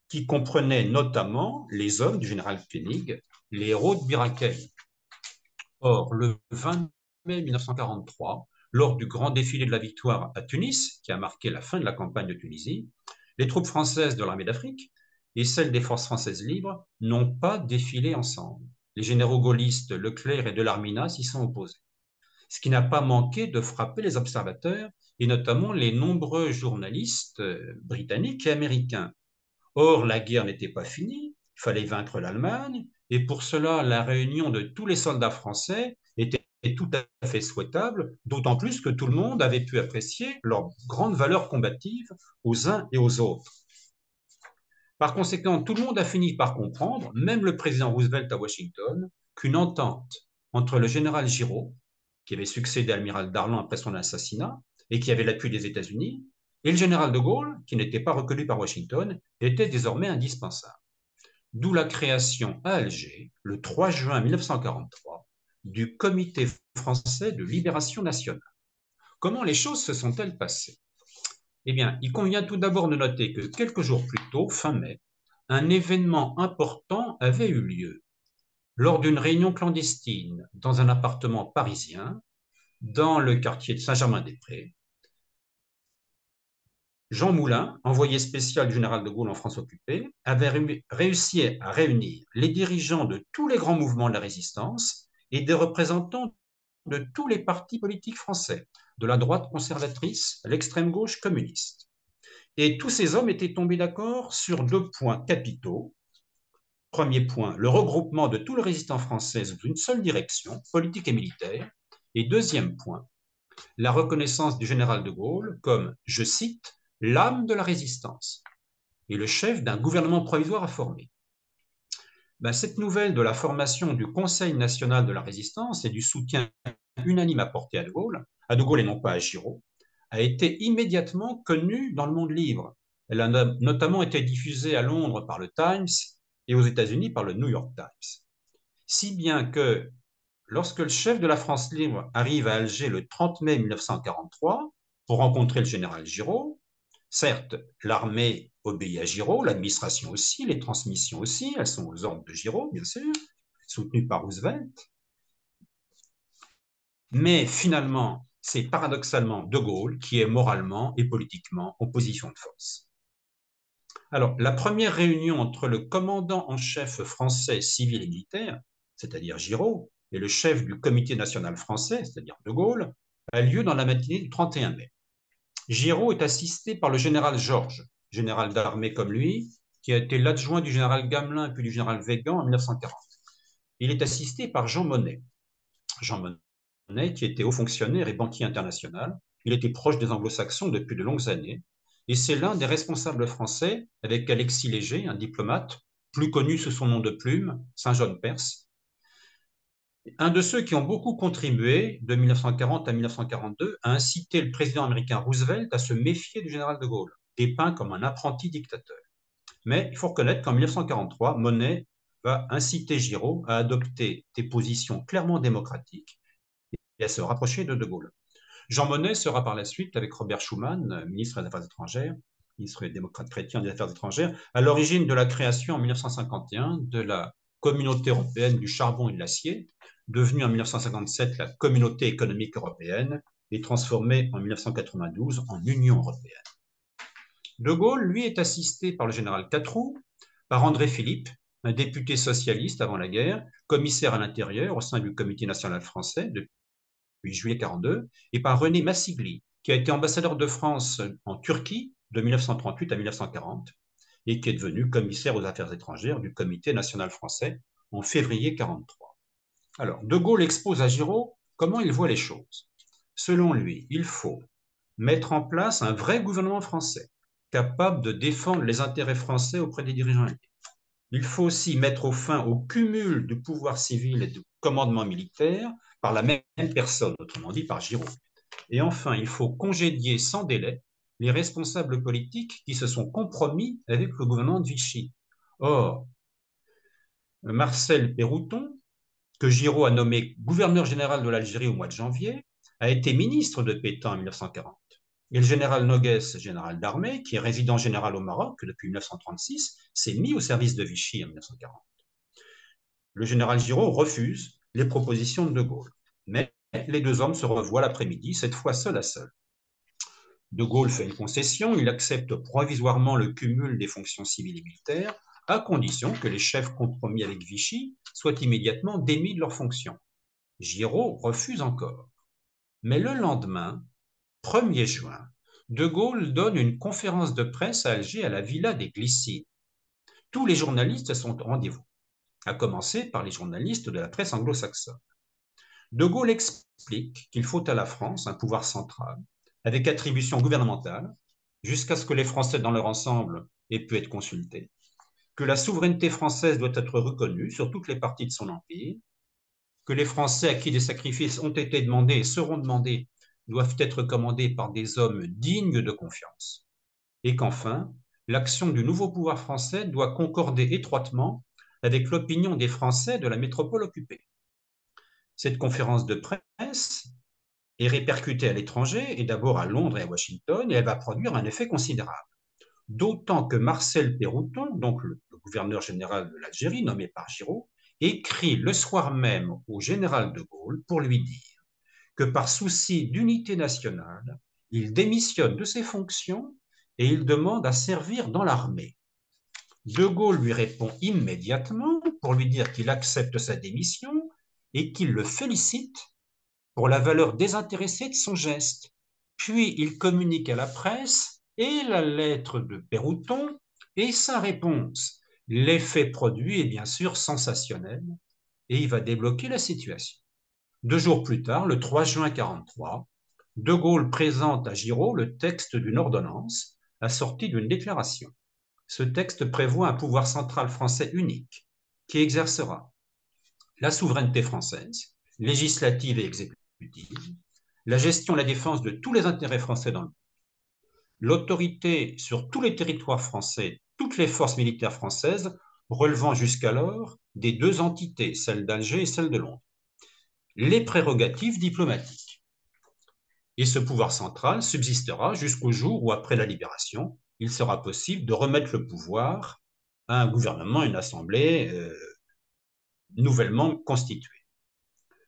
qui comprenait notamment les hommes du général Koenig, les héros de Bir Hakeim. Or, le 20 mai 1943, lors du grand défilé de la victoire à Tunis, qui a marqué la fin de la campagne de Tunisie, les troupes françaises de l'armée d'Afrique et celles des forces françaises libres n'ont pas défilé ensemble. Les généraux gaullistes Leclerc et de l'Armina s'y sont opposés, ce qui n'a pas manqué de frapper les observateurs et notamment les nombreux journalistes britanniques et américains. Or, la guerre n'était pas finie, il fallait vaincre l'Allemagne, et pour cela, la réunion de tous les soldats français était tout à fait souhaitable, d'autant plus que tout le monde avait pu apprécier leur grande valeur combative aux uns et aux autres. Par conséquent, tout le monde a fini par comprendre, même le président Roosevelt à Washington, qu'une entente entre le général Giraud, qui avait succédé à l'amiral Darlan après son assassinat, et qui avait l'appui des États-Unis, Et le général de Gaulle, qui n'était pas reconnu par Washington, était désormais indispensable. D'où la création à Alger, le 3 juin 1943, du Comité français de libération nationale. Comment les choses se sont-elles passées? Eh bien, il convient tout d'abord de noter que quelques jours plus tôt, fin mai, un événement important avait eu lieu. Lors d'une réunion clandestine dans un appartement parisien, dans le quartier de Saint-Germain-des-Prés, Jean Moulin, envoyé spécial du général de Gaulle en France occupée, avait réussi à réunir les dirigeants de tous les grands mouvements de la résistance et des représentants de tous les partis politiques français, de la droite conservatrice à l'extrême gauche communiste. Et tous ces hommes étaient tombés d'accord sur deux points capitaux. Premier point, le regroupement de tout le résistant français sous une seule direction, politique et militaire. Et deuxième point, la reconnaissance du général de Gaulle comme, je cite, l'âme de la résistance et le chef d'un gouvernement provisoire à former. Cette nouvelle de la formation du Conseil national de la résistance et du soutien unanime apporté à De Gaulle et non pas à Giraud, a été immédiatement connue dans le monde libre. Elle a notamment été diffusée à Londres par le Times et aux États-Unis par le New York Times. Si bien que lorsque le chef de la France libre arrive à Alger le 30 mai 1943 pour rencontrer le général Giraud, certes, l'armée obéit à Giraud, l'administration aussi, les transmissions aussi, elles sont aux ordres de Giraud, bien sûr, soutenues par Roosevelt. Mais finalement, c'est paradoxalement De Gaulle qui est moralement et politiquement en position de force. Alors, la première réunion entre le commandant en chef français civil et militaire, c'est-à-dire Giraud, et le chef du Comité national français, c'est-à-dire De Gaulle, a lieu dans la matinée du 31 mai. Giraud est assisté par le général Georges, général d'armée comme lui, qui a été l'adjoint du général Gamelin puis du général Weygand en 1940. Il est assisté par Jean Monnet. Jean Monnet, qui était haut fonctionnaire et banquier international, il était proche des anglo-saxons depuis de longues années, et c'est l'un des responsables français, avec Alexis Léger, un diplomate, plus connu sous son nom de plume, Saint-Jean-Perse, un de ceux qui ont beaucoup contribué, de 1940 à 1942, à inciter le président américain Roosevelt à se méfier du général de Gaulle, dépeint comme un apprenti dictateur. Mais il faut reconnaître qu'en 1943, Monnet va inciter Giraud à adopter des positions clairement démocratiques et à se rapprocher de Gaulle. Jean Monnet sera par la suite, avec Robert Schuman, ministre des Affaires étrangères, ministre démocrate chrétien des Affaires étrangères, à l'origine de la création en 1951 de la Communauté européenne du charbon et de l'acier, devenue en 1957 la Communauté économique européenne et transformée en 1992 en Union européenne. De Gaulle, lui, est assisté par le général Catroux, par André Philippe, un député socialiste avant la guerre, commissaire à l'intérieur au sein du Comité national français depuis juillet 1942, et par René Massigli, qui a été ambassadeur de France en Turquie de 1938 à 1940 et qui est devenu commissaire aux affaires étrangères du Comité national français en février 1943. Alors, De Gaulle expose à Giraud comment il voit les choses. Selon lui, il faut mettre en place un vrai gouvernement français, capable de défendre les intérêts français auprès des dirigeants alliés. Il faut aussi mettre fin au cumul du pouvoir civil et du commandement militaire par la même personne, autrement dit par Giraud. Et enfin, il faut congédier sans délai les responsables politiques qui se sont compromis avec le gouvernement de Vichy. Or, Marcel Pérouton, que Giraud a nommé gouverneur général de l'Algérie au mois de janvier, a été ministre de Pétain en 1940. Et le général Noguès, général d'armée, qui est résident général au Maroc depuis 1936, s'est mis au service de Vichy en 1940. Le général Giraud refuse les propositions de De Gaulle. Mais les deux hommes se revoient l'après-midi, cette fois seul à seul. De Gaulle fait une concession, il accepte provisoirement le cumul des fonctions civiles et militaires, à condition que les chefs compromis avec Vichy soient immédiatement démis de leurs fonctions. Giraud refuse encore. Mais le lendemain, 1er juin, De Gaulle donne une conférence de presse à Alger à la Villa des Glycines. Tous les journalistes sont au rendez-vous, à commencer par les journalistes de la presse anglo-saxonne. De Gaulle explique qu'il faut à la France un pouvoir central, avec attribution gouvernementale, jusqu'à ce que les Français dans leur ensemble aient pu être consultés, que la souveraineté française doit être reconnue sur toutes les parties de son empire, que les Français à qui des sacrifices ont été demandés et seront demandés doivent être commandées par des hommes dignes de confiance, et qu'enfin, l'action du nouveau pouvoir français doit concorder étroitement avec l'opinion des Français de la métropole occupée. Cette conférence de presse est répercutée à l'étranger, et d'abord à Londres et à Washington, et elle va produire un effet considérable. D'autant que Marcel Pérouton, donc le gouverneur général de l'Algérie, nommé par Giraud, écrit le soir même au général de Gaulle pour lui dire que par souci d'unité nationale, il démissionne de ses fonctions et il demande à servir dans l'armée. De Gaulle lui répond immédiatement pour lui dire qu'il accepte sa démission et qu'il le félicite pour la valeur désintéressée de son geste. Puis il communique à la presse et la lettre de Pérouton et sa réponse. L'effet produit est bien sûr sensationnel et il va débloquer la situation. 2 jours plus tard, le 3 juin 1943, De Gaulle présente à Giraud le texte d'une ordonnance assortie d'une déclaration. Ce texte prévoit un pouvoir central français unique qui exercera la souveraineté française, législative et exécutive, la gestion et la défense de tous les intérêts français dans le monde, l'autorité sur tous les territoires français, toutes les forces militaires françaises relevant jusqu'alors des 2 entités, celle d'Alger et celle de Londres, les prérogatives diplomatiques. Et ce pouvoir central subsistera jusqu'au jour où, après la libération, il sera possible de remettre le pouvoir à un gouvernement, une assemblée nouvellement constituée.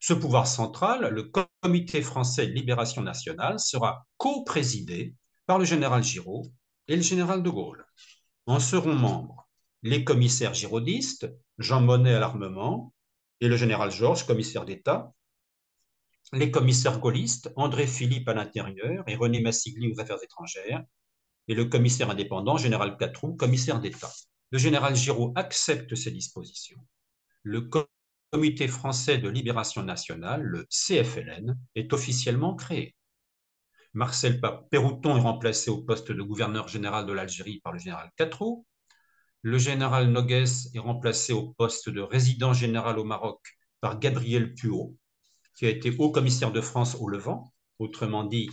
Ce pouvoir central, le Comité français de libération nationale, sera co-présidé par le général Giraud et le général de Gaulle. En seront membres les commissaires girodistes, Jean Monnet à l'armement et le général Georges, commissaire d'État, les commissaires gaullistes, André Philippe à l'intérieur et René Massigli aux affaires étrangères, et le commissaire indépendant, général Catroux, commissaire d'État. Le général Giraud accepte ces dispositions. Le Comité français de libération nationale, le CFLN, est officiellement créé. Marcel Pérouton est remplacé au poste de gouverneur général de l'Algérie par le général Catroux. Le général Noguès est remplacé au poste de résident général au Maroc par Gabriel Puot, qui a été haut commissaire de France au Levant, autrement dit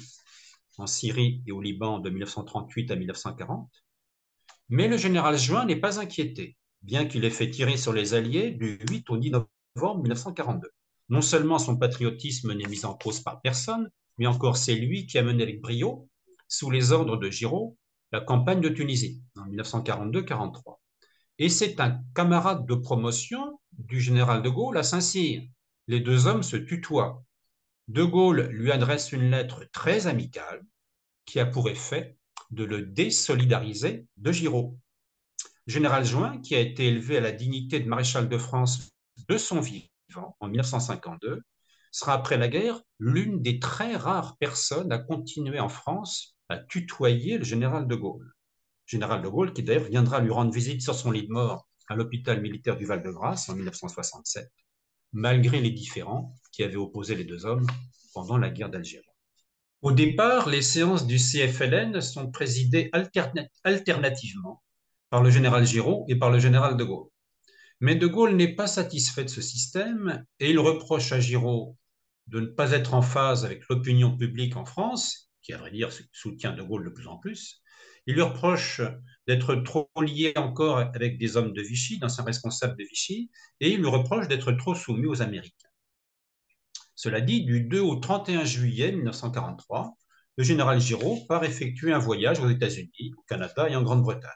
en Syrie et au Liban de 1938 à 1940. Mais le général Juin n'est pas inquiété, bien qu'il ait fait tirer sur les Alliés du 8 au 10 novembre 1942. Non seulement son patriotisme n'est mis en cause par personne, mais encore c'est lui qui a mené avec brio, sous les ordres de Giraud, la campagne de Tunisie en 1942-43. Et c'est un camarade de promotion du général de Gaulle à Saint-Cyr. Les 2 hommes se tutoient. De Gaulle lui adresse une lettre très amicale qui a pour effet de le désolidariser de Giraud. Général Juin, qui a été élevé à la dignité de maréchal de France de son vivant en 1952, sera après la guerre l'une des très rares personnes à continuer en France à tutoyer le général de Gaulle. Général de Gaulle qui d'ailleurs viendra lui rendre visite sur son lit de mort à l'hôpital militaire du Val-de-Grâce en 1967, malgré les différends qui avaient opposé les 2 hommes pendant la guerre d'Algérie. Au départ, les séances du CFLN sont présidées alternativement par le général Giraud et par le général de Gaulle. Mais de Gaulle n'est pas satisfait de ce système et il reproche à Giraud de ne pas être en phase avec l'opinion publique en France, qui à vrai dire soutient de Gaulle de plus en plus. Il lui reproche d'être trop lié encore avec des hommes de Vichy, d'anciens responsables de Vichy, et il lui reproche d'être trop soumis aux Américains. Cela dit, du 2 au 31 juillet 1943, le général Giraud part effectuer un voyage aux États-Unis, au Canada et en Grande-Bretagne.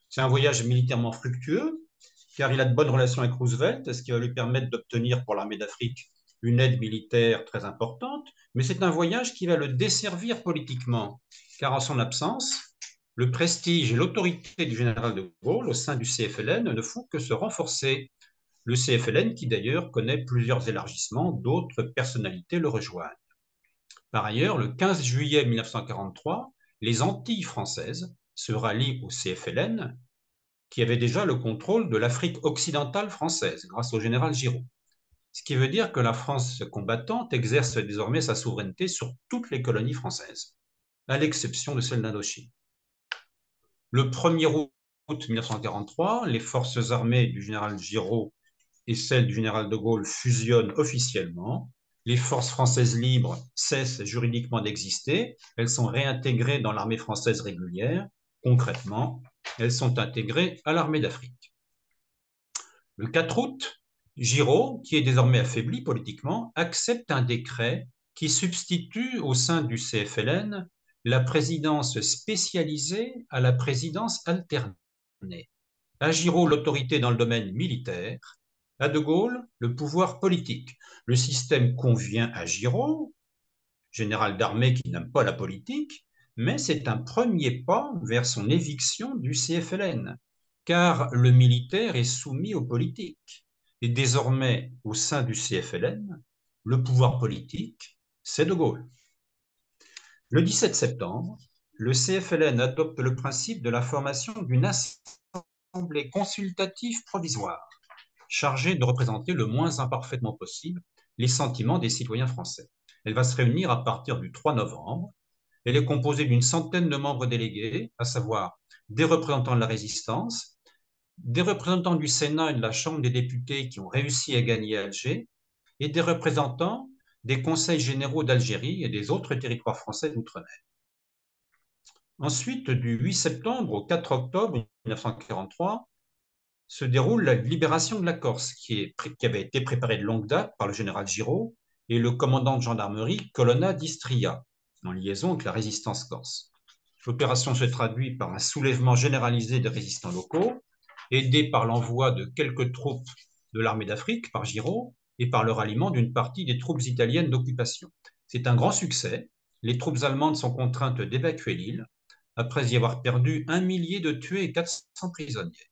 C'est un voyage militairement fructueux, car il a de bonnes relations avec Roosevelt, ce qui va lui permettre d'obtenir pour l'armée d'Afrique une aide militaire très importante, mais c'est un voyage qui va le desservir politiquement, car en son absence, le prestige et l'autorité du général de Gaulle au sein du CFLN ne font que se renforcer. Le CFLN qui d'ailleurs connaît plusieurs élargissements, d'autres personnalités le rejoignent. Par ailleurs, le 15 juillet 1943, les Antilles françaises se rallient au CFLN, qui avait déjà le contrôle de l'Afrique occidentale française grâce au général Giraud. Ce qui veut dire que la France combattante exerce désormais sa souveraineté sur toutes les colonies françaises, à l'exception de celle d'Indochine. Le 1er août 1943, les forces armées du général Giraud et celles du général de Gaulle fusionnent officiellement les forces françaises libres cessent juridiquement d'exister, elles sont réintégrées dans l'armée française régulière. Concrètement, elles sont intégrées à l'armée d'Afrique. Le 4 août, Giraud, qui est désormais affaibli politiquement, accepte un décret qui substitue au sein du CFLN la présidence spécialisée à la présidence alternée. À Giraud, l'autorité dans le domaine militaire, à De Gaulle, le pouvoir politique. Le système convient à Giraud, général d'armée qui n'aime pas la politique, mais c'est un premier pas vers son éviction du CFLN, car le militaire est soumis aux politiques. Et désormais, au sein du CFLN, le pouvoir politique, c'est De Gaulle. Le 17 septembre, le CFLN adopte le principe de la formation d'une assemblée consultative provisoire, chargée de représenter le moins imparfaitement possible les sentiments des citoyens français. Elle va se réunir à partir du 3 novembre. Elle est composée d'une centaine de membres délégués, à savoir des représentants de la résistance, des représentants du Sénat et de la Chambre des députés qui ont réussi à gagner Alger, et des représentants des conseils généraux d'Algérie et des autres territoires français d'outre-mer. Ensuite, du 8 septembre au 4 octobre 1943, se déroule la libération de la Corse, qui avait été préparée de longue date par le général Giraud et le commandant de gendarmerie Colonna d'Istria, en liaison avec la résistance corse. L'opération se traduit par un soulèvement généralisé des résistants locaux, aidé par l'envoi de quelques troupes de l'armée d'Afrique par Giraud et par le ralliement d'une partie des troupes italiennes d'occupation. C'est un grand succès. Les troupes allemandes sont contraintes d'évacuer l'île, après y avoir perdu 1 millier de tués et 400 prisonniers.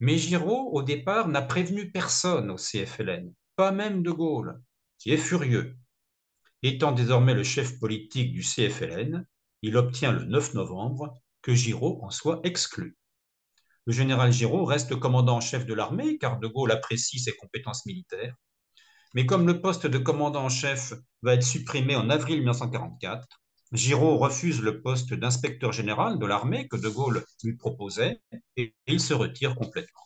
Mais Giraud, au départ, n'a prévenu personne au CFLN, pas même De Gaulle, qui est furieux. Étant désormais le chef politique du CFLN, il obtient le 9 novembre que Giraud en soit exclu. Le général Giraud reste commandant en chef de l'armée, car De Gaulle apprécie ses compétences militaires. Mais comme le poste de commandant en chef va être supprimé en avril 1944, Giraud refuse le poste d'inspecteur général de l'armée que De Gaulle lui proposait et il se retire complètement.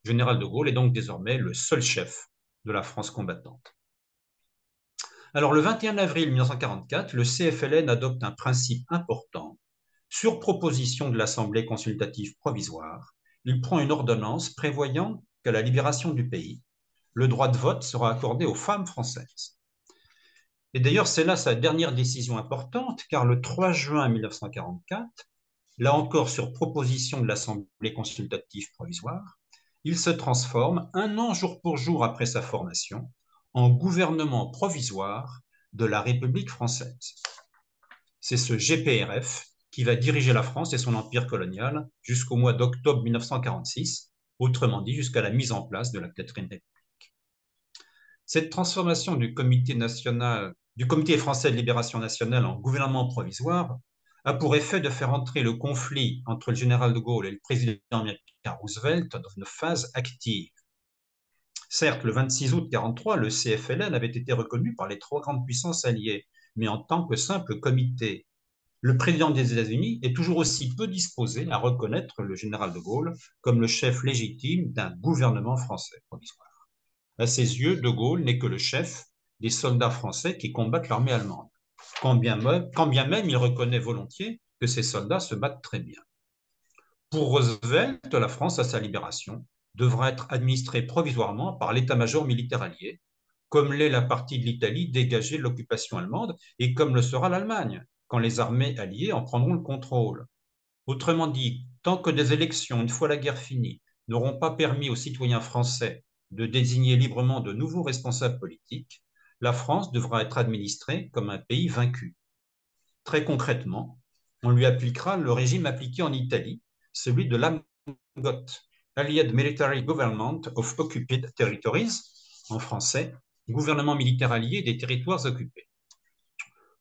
Le général De Gaulle est donc désormais le seul chef de la France combattante. Alors, le 21 avril 1944, le CFLN adopte un principe important. Sur proposition de l'Assemblée consultative provisoire, il prend une ordonnance prévoyant qu'à la libération du pays, le droit de vote sera accordé aux femmes françaises. Et d'ailleurs, c'est là sa dernière décision importante, car le 3 juin 1944, là encore sur proposition de l'Assemblée consultative provisoire, il se transforme, un an jour pour jour après sa formation, en gouvernement provisoire de la République française. C'est ce GPRF qui va diriger la France et son empire colonial jusqu'au mois d'octobre 1946, autrement dit jusqu'à la mise en place de la Quatrième République. Cette transformation du Comité français de libération nationale en gouvernement provisoire a pour effet de faire entrer le conflit entre le général de Gaulle et le président américain Roosevelt dans une phase active. Certes, le 26 août 1943, le CFLN avait été reconnu par les 3 grandes puissances alliées, mais en tant que simple comité. Le président des États-Unis est toujours aussi peu disposé à reconnaître le général de Gaulle comme le chef légitime d'un gouvernement français provisoire. À ses yeux, de Gaulle n'est que le chef des soldats français qui combattent l'armée allemande, quand bien même il reconnaît volontiers que ces soldats se battent très bien. Pour Roosevelt, la France, à sa libération, devra être administrée provisoirement par l'état-major militaire allié, comme l'est la partie de l'Italie dégagée de l'occupation allemande et comme le sera l'Allemagne, quand les armées alliées en prendront le contrôle. Autrement dit, tant que des élections, une fois la guerre finie, n'auront pas permis aux citoyens français de désigner librement de nouveaux responsables politiques, la France devra être administrée comme un pays vaincu. Très concrètement, on lui appliquera le régime appliqué en Italie, celui de l'AMGOT, Allied Military Government of Occupied Territories, en français, gouvernement militaire allié des territoires occupés.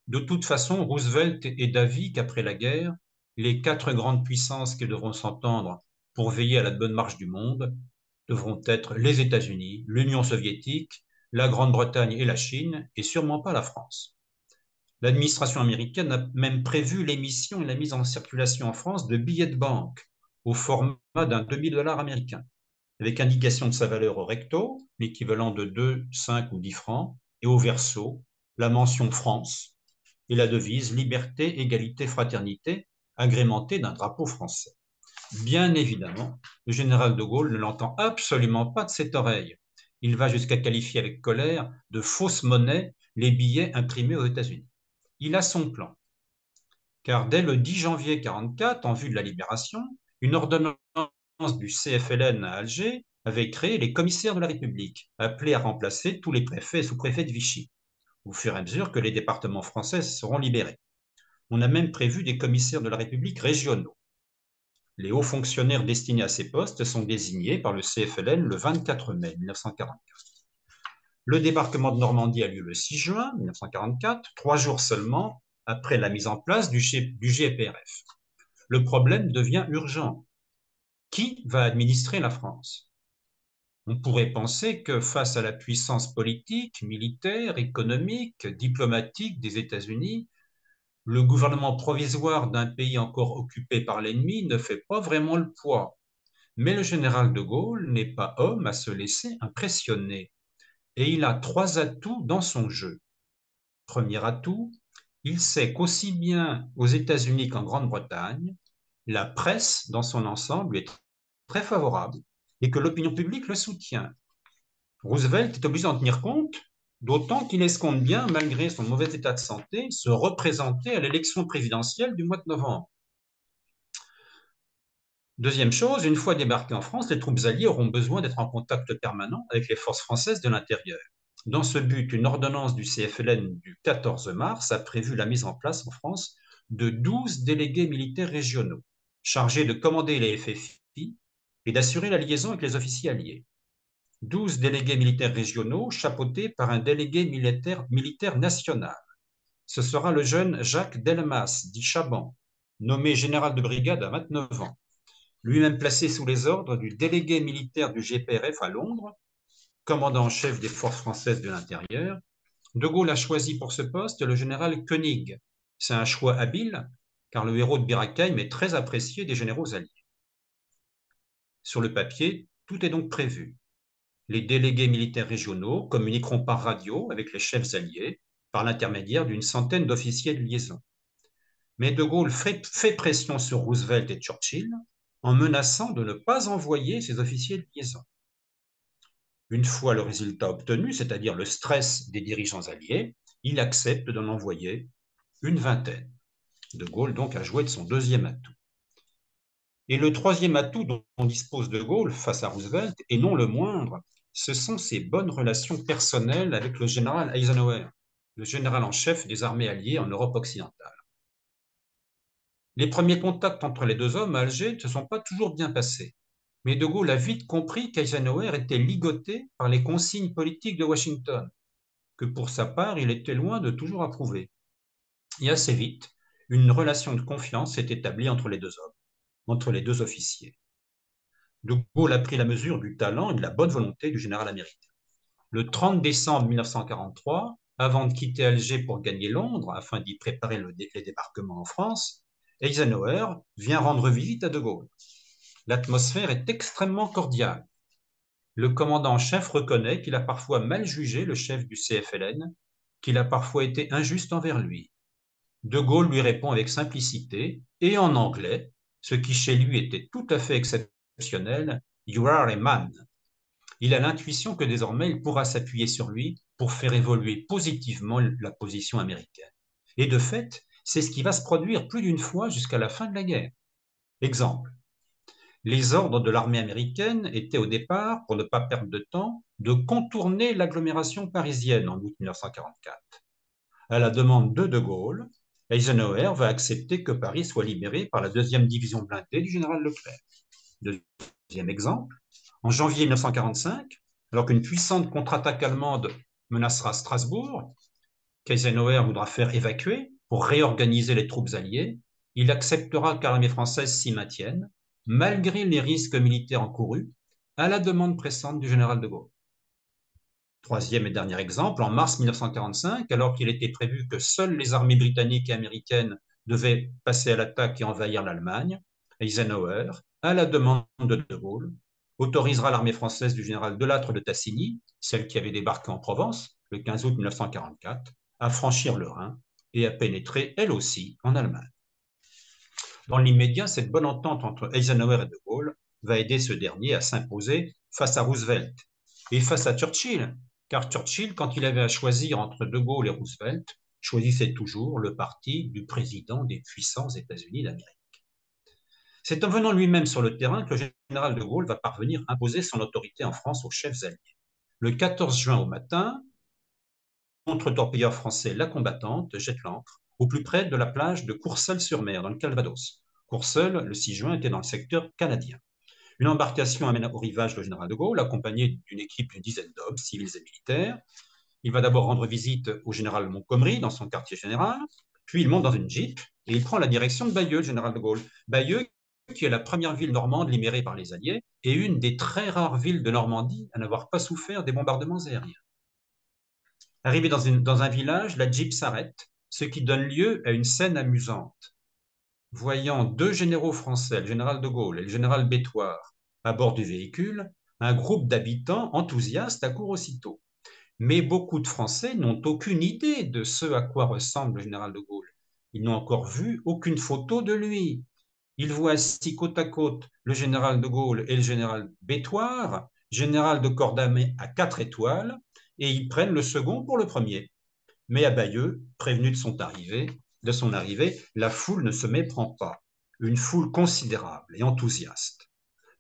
De toute façon, Roosevelt est d'avis qu'après la guerre, les 4 grandes puissances qui devront s'entendre pour veiller à la bonne marche du monde devront être les États-Unis, l'Union soviétique, la Grande-Bretagne et la Chine, et sûrement pas la France. L'administration américaine a même prévu l'émission et la mise en circulation en France de billets de banque au format d'un $2000 américain, avec indication de sa valeur au recto, l'équivalent de 2, 5 ou 10 francs, et au verso, la mention France et la devise Liberté, Égalité, Fraternité, agrémentée d'un drapeau français. Bien évidemment, le général de Gaulle ne l'entend absolument pas de cette oreille. Il va jusqu'à qualifier avec colère de fausse monnaie les billets imprimés aux États-Unis. Il a son plan, car dès le 10 janvier 1944, en vue de la libération, une ordonnance du CFLN à Alger avait créé les commissaires de la République, appelés à remplacer tous les préfets et sous-préfets de Vichy, au fur et à mesure que les départements français seront libérés. On a même prévu des commissaires de la République régionaux. Les hauts fonctionnaires destinés à ces postes sont désignés par le CFLN le 24 mai 1944. Le débarquement de Normandie a lieu le 6 juin 1944, 3 jours seulement après la mise en place du GPRF. Le problème devient urgent. Qui va administrer la France? On pourrait penser que face à la puissance politique, militaire, économique, diplomatique des États-Unis, le gouvernement provisoire d'un pays encore occupé par l'ennemi ne fait pas vraiment le poids. Mais le général de Gaulle n'est pas homme à se laisser impressionner. Et il a 3 atouts dans son jeu. Premier atout, il sait qu'aussi bien aux États-Unis qu'en Grande-Bretagne, la presse dans son ensemble est très favorable et que l'opinion publique le soutient. Roosevelt est obligé d'en tenir compte, d'autant qu'il escompte bien, malgré son mauvais état de santé, se représenter à l'élection présidentielle du mois de novembre. Deuxième chose, une fois débarqués en France, les troupes alliées auront besoin d'être en contact permanent avec les forces françaises de l'intérieur. Dans ce but, une ordonnance du CFLN du 14 mars a prévu la mise en place en France de 12 délégués militaires régionaux, chargés de commander les FFI et d'assurer la liaison avec les officiers alliés. 12 délégués militaires régionaux chapeautés par un délégué militaire national. Ce sera le jeune Jacques Delmas, dit Chaban, nommé général de brigade à 29 ans. Lui-même placé sous les ordres du délégué militaire du GPRF à Londres, commandant en chef des forces françaises de l'intérieur, De Gaulle a choisi pour ce poste le général Koenig. C'est un choix habile, car le héros de Bir Hakeim est très apprécié des généraux alliés. Sur le papier, tout est donc prévu. Les délégués militaires régionaux communiqueront par radio avec les chefs alliés par l'intermédiaire d'une centaine d'officiers de liaison. Mais De Gaulle fait pression sur Roosevelt et Churchill en menaçant de ne pas envoyer ces officiers de liaison. Une fois le résultat obtenu, c'est-à-dire le stress des dirigeants alliés, il accepte d'en envoyer une vingtaine. De Gaulle donc a joué de son deuxième atout. Et le troisième atout dont dispose De Gaulle face à Roosevelt, et non le moindre, ce sont ses bonnes relations personnelles avec le général Eisenhower, le général en chef des armées alliées en Europe occidentale. Les premiers contacts entre les deux hommes à Alger ne se sont pas toujours bien passés. Mais De Gaulle a vite compris qu'Eisenhower était ligoté par les consignes politiques de Washington, que pour sa part, il était loin de toujours approuver. Et assez vite, une relation de confiance s'est établie entre les deux hommes, entre les deux officiers. De Gaulle a pris la mesure du talent et de la bonne volonté du général américain. Le 30 décembre 1943, avant de quitter Alger pour gagner Londres, afin d'y préparer les débarquements en France, Eisenhower vient rendre visite à De Gaulle. L'atmosphère est extrêmement cordiale. Le commandant en chef reconnaît qu'il a parfois mal jugé le chef du CFLN, qu'il a parfois été injuste envers lui. De Gaulle lui répond avec simplicité et en anglais, ce qui chez lui était tout à fait exceptionnel, You are a man. Il a l'intuition que désormais il pourra s'appuyer sur lui pour faire évoluer positivement la position américaine. Et de fait, c'est ce qui va se produire plus d'une fois jusqu'à la fin de la guerre. Exemple, les ordres de l'armée américaine étaient au départ, pour ne pas perdre de temps, de contourner l'agglomération parisienne en août 1944. À la demande de Gaulle, Eisenhower va accepter que Paris soit libéré par la 2e division blindée du général Leclerc. Deuxième exemple, en janvier 1945, alors qu'une puissante contre-attaque allemande menacera Strasbourg, qu'Eisenhower voudra faire évacuer pour réorganiser les troupes alliées, il acceptera que l'armée française s'y maintienne, malgré les risques militaires encourus, à la demande pressante du général de Gaulle. Troisième et dernier exemple, en mars 1945, alors qu'il était prévu que seules les armées britanniques et américaines devaient passer à l'attaque et envahir l'Allemagne, Eisenhower, à la demande de Gaulle, autorisera l'armée française du général Delattre de Tassigny, celle qui avait débarqué en Provence, le 15 août 1944, à franchir le Rhin et à pénétrer, elle aussi, en Allemagne. Dans l'immédiat, cette bonne entente entre Eisenhower et de Gaulle va aider ce dernier à s'imposer face à Roosevelt et face à Churchill, car Churchill, quand il avait à choisir entre de Gaulle et Roosevelt, choisissait toujours le parti du président des puissants États-Unis d'Amérique. C'est en venant lui-même sur le terrain que le général de Gaulle va parvenir à imposer son autorité en France aux chefs alliés. Le 14 juin au matin, le contre-torpilleur français La Combattante jette l'ancre au plus près de la plage de Courseulles-sur-Mer, dans le Calvados. Courseulles, le 6 juin, était dans le secteur canadien. Une embarcation amène au rivage le général de Gaulle, accompagné d'une équipe d'une dizaine d'hommes, civils et militaires. Il va d'abord rendre visite au général Montgomery dans son quartier général, puis il monte dans une jeep et il prend la direction de Bayeux, le général de Gaulle. Bayeux, qui est la première ville normande libérée par les Alliés et une des très rares villes de Normandie à n'avoir pas souffert des bombardements aériens. Arrivé dans un village, la jeep s'arrête, ce qui donne lieu à une scène amusante. Voyant deux généraux français, le général de Gaulle et le général Bétoir, à bord du véhicule, un groupe d'habitants enthousiastes accourt aussitôt. Mais beaucoup de Français n'ont aucune idée de ce à quoi ressemble le général de Gaulle. Ils n'ont encore vu aucune photo de lui. Ils voient assis côte à côte le général de Gaulle et le général Bétoir, général de corps d'armée à 4 étoiles, et ils prennent le second pour le premier. Mais à Bayeux, prévenu de son arrivée, la foule ne se méprend pas. Une foule considérable et enthousiaste.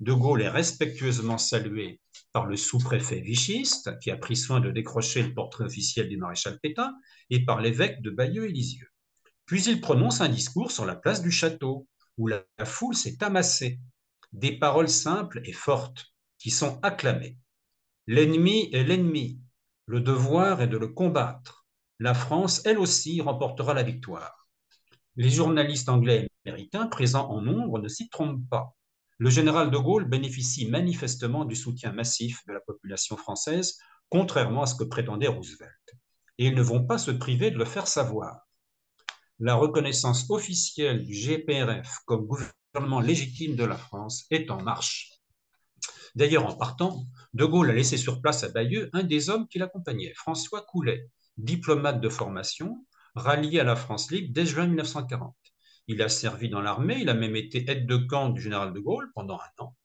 De Gaulle est respectueusement salué par le sous-préfet vichiste, qui a pris soin de décrocher le portrait officiel du maréchal Pétain, et par l'évêque de Bayeux et Lisieux. Puis il prononce un discours sur la place du château, où la foule s'est amassée. Des paroles simples et fortes, qui sont acclamées. L'ennemi est l'ennemi, le devoir est de le combattre. La France, elle aussi, remportera la victoire. Les journalistes anglais et américains présents en nombre ne s'y trompent pas. Le général de Gaulle bénéficie manifestement du soutien massif de la population française, contrairement à ce que prétendait Roosevelt. Et ils ne vont pas se priver de le faire savoir. La reconnaissance officielle du GPRF comme gouvernement légitime de la France est en marche. D'ailleurs, en partant, de Gaulle a laissé sur place à Bayeux un des hommes qui l'accompagnait, François Coulet, diplomate de formation, rallié à la France libre dès juin 1940. Il a servi dans l'armée, il a même été aide de camp du général de Gaulle pendant un an.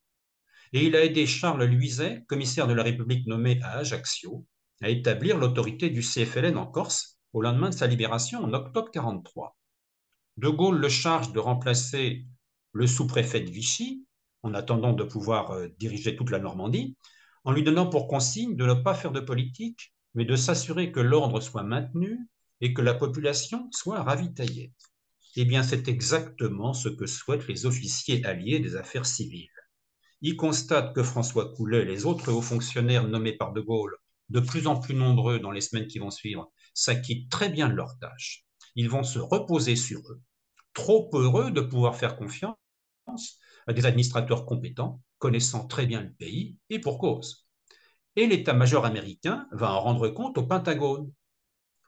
Et il a aidé Charles Luizet, commissaire de la République nommé à Ajaccio, à établir l'autorité du CFLN en Corse au lendemain de sa libération en octobre 1943. De Gaulle le charge de remplacer le sous-préfet de Vichy, en attendant de pouvoir diriger toute la Normandie, en lui donnant pour consigne de ne pas faire de politique, mais de s'assurer que l'ordre soit maintenu et que la population soit ravitaillée. Eh bien, c'est exactement ce que souhaitent les officiers alliés des affaires civiles. Ils constatent que François Coulet et les autres hauts fonctionnaires nommés par de Gaulle, de plus en plus nombreux dans les semaines qui vont suivre, s'acquittent très bien de leurs tâches. Ils vont se reposer sur eux, trop heureux de pouvoir faire confiance à des administrateurs compétents, connaissant très bien le pays, et pour cause. Et l'état-major américain va en rendre compte au Pentagone.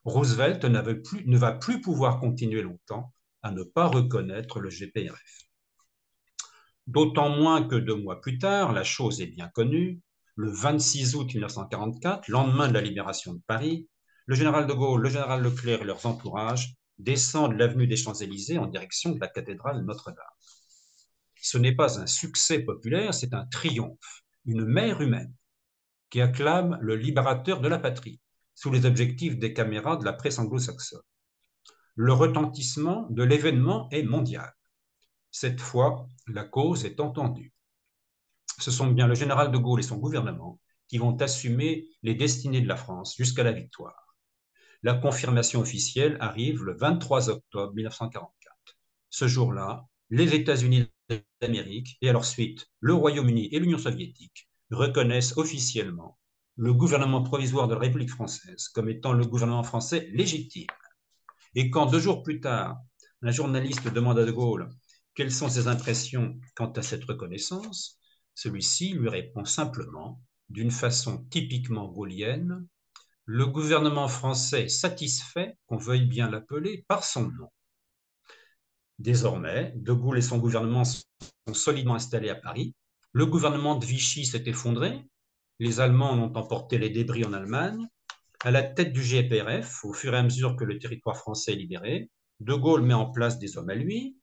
Roosevelt ne va plus pouvoir continuer longtemps à ne pas reconnaître le GPRF. D'autant moins que 2 mois plus tard, la chose est bien connue, le 26 août 1944, lendemain de la libération de Paris, le général de Gaulle, le général Leclerc et leurs entourages descendent l'avenue des Champs-Élysées en direction de la cathédrale Notre-Dame. Ce n'est pas un succès populaire, c'est un triomphe, une mer humaine qui acclame le libérateur de la patrie sous les objectifs des caméras de la presse anglo-saxonne. Le retentissement de l'événement est mondial. Cette fois, la cause est entendue. Ce sont bien le général de Gaulle et son gouvernement qui vont assumer les destinées de la France jusqu'à la victoire. La confirmation officielle arrive le 23 octobre 1944. Ce jour-là, les États-Unis d'Amérique et à leur suite le Royaume-Uni et l'Union soviétique reconnaissent officiellement le gouvernement provisoire de la République française comme étant le gouvernement français légitime. Et quand 2 jours plus tard, un journaliste demande à de Gaulle quelles sont ses impressions quant à cette reconnaissance, celui-ci lui répond simplement, d'une façon typiquement gaullienne, le gouvernement français est satisfait qu'on veuille bien l'appeler par son nom. Désormais, de Gaulle et son gouvernement sont solidement installés à Paris. Le gouvernement de Vichy s'est effondré. Les Allemands ont emporté les débris en Allemagne. À la tête du GPRF, au fur et à mesure que le territoire français est libéré, De Gaulle met en place des hommes à lui,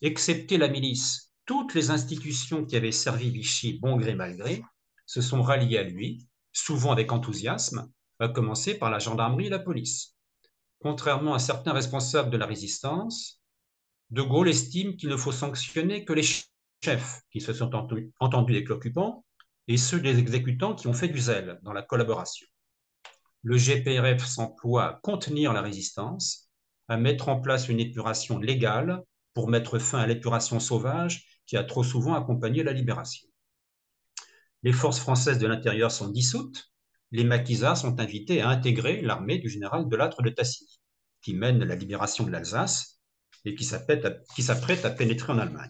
excepté la milice. Toutes les institutions qui avaient servi Vichy bon gré mal gré se sont ralliées à lui, souvent avec enthousiasme, à commencer par la gendarmerie et la police. Contrairement à certains responsables de la résistance, De Gaulle estime qu'il ne faut sanctionner que les chefs qui se sont entendus avec l'occupant et ceux des exécutants qui ont fait du zèle dans la collaboration. Le GPRF s'emploie à contenir la résistance, à mettre en place une épuration légale pour mettre fin à l'épuration sauvage qui a trop souvent accompagné la libération. Les forces françaises de l'intérieur sont dissoutes, les maquisards sont invités à intégrer l'armée du général Delattre de Tassigny, qui mène la libération de l'Alsace et qui s'apprête à pénétrer en Allemagne.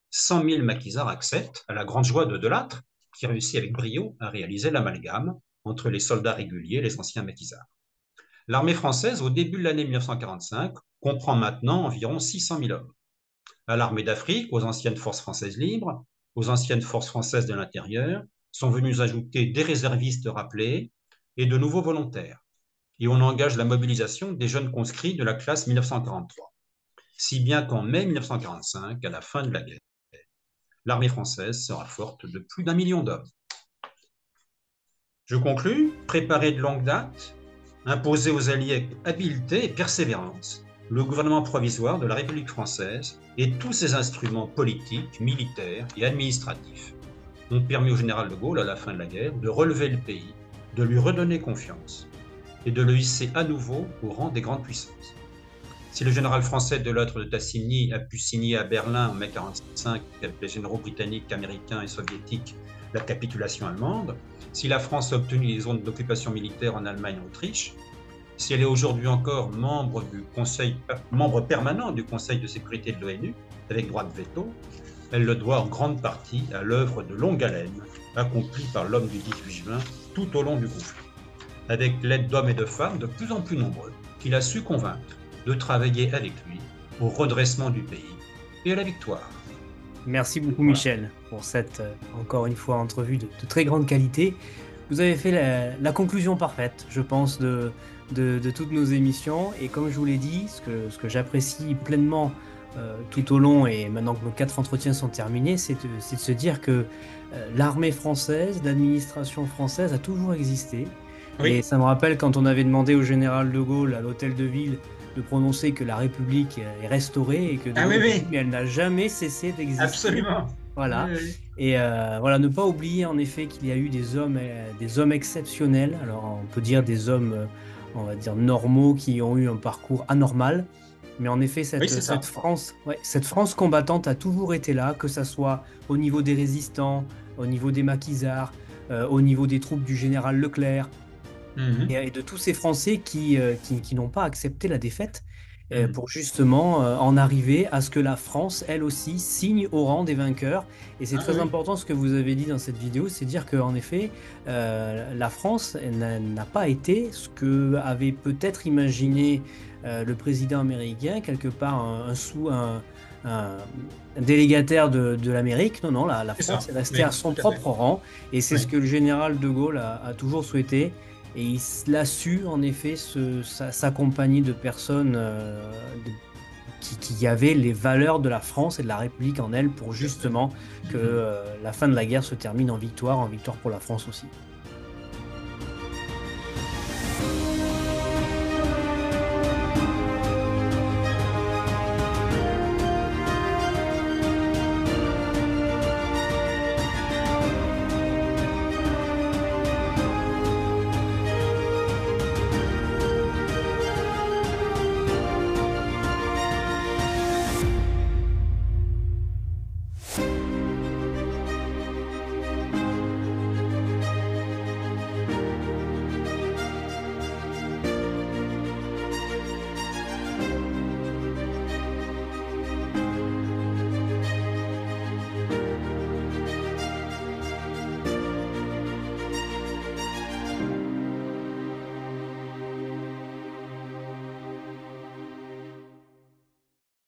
100 000 maquisards acceptent, à la grande joie de Delattre, qui réussit avec brio à réaliser l'amalgame entre les soldats réguliers et les anciens maquisards. L'armée française, au début de l'année 1945, comprend maintenant environ 600 000 hommes. À l'armée d'Afrique, aux anciennes forces françaises libres, aux anciennes forces françaises de l'intérieur, sont venus ajouter des réservistes rappelés et de nouveaux volontaires. Et on engage la mobilisation des jeunes conscrits de la classe 1943. Si bien qu'en mai 1945, à la fin de la guerre, l'armée française sera forte de plus d'1 million d'hommes. Je conclus, préparé de longue date, imposé aux Alliés avec habileté et persévérance, le gouvernement provisoire de la République française et tous ses instruments politiques, militaires et administratifs ont permis au général de Gaulle, à la fin de la guerre, de relever le pays, de lui redonner confiance et de le hisser à nouveau au rang des grandes puissances. Si le général français Delattre de Tassigny a pu signer à Berlin en mai 1945 avec les généraux britanniques, américains et soviétiques la capitulation allemande, si la France a obtenu des zones d'occupation militaire en Allemagne et en Autriche, si elle est aujourd'hui encore membre permanent du Conseil de sécurité de l'ONU, avec droit de veto, elle le doit en grande partie à l'œuvre de longue haleine accomplie par l'homme du 18 juin tout au long du conflit, avec l'aide d'hommes et de femmes de plus en plus nombreux qu'il a su convaincre de travailler avec lui au redressement du pays et à la victoire. Merci beaucoup Michel pour cette, encore une fois, entrevue de très grande qualité. Vous avez fait la conclusion parfaite, je pense, de toutes nos émissions. Et comme je vous l'ai dit, ce que j'apprécie pleinement tout au long, et maintenant que nos 4 entretiens sont terminés, c'est de se dire que l'armée française, l'administration française a toujours existé. Oui. Et ça me rappelle quand on avait demandé au général de Gaulle à l'hôtel de ville de prononcer que la République est restaurée et que mais elle n'a jamais cessé d'exister. Absolument. Voilà. Oui. Et voilà, ne pas oublier en effet qu'il y a eu des hommes exceptionnels. Alors on peut dire des hommes, on va dire normaux, qui ont eu un parcours anormal. Mais en effet, cette France combattante a toujours été là, que ça soit au niveau des résistants, au niveau des maquisards, au niveau des troupes du général Leclerc, et de tous ces Français qui n'ont pas accepté la défaite pour justement en arriver à ce que la France, elle aussi, signe au rang des vainqueurs. Et c'est très important ce que vous avez dit dans cette vidéo, c'est dire qu'en effet, la France n'a pas été ce que avait peut-être imaginé le président américain, quelque part un délégataire de l'Amérique. Non, la France est restée à son propre rang, et c'est ce que le général de Gaulle a toujours souhaité. Et il a su en effet s'accompagner de personnes qui avaient les valeurs de la France et de la République en elles, pour justement que la fin de la guerre se termine en victoire pour la France aussi.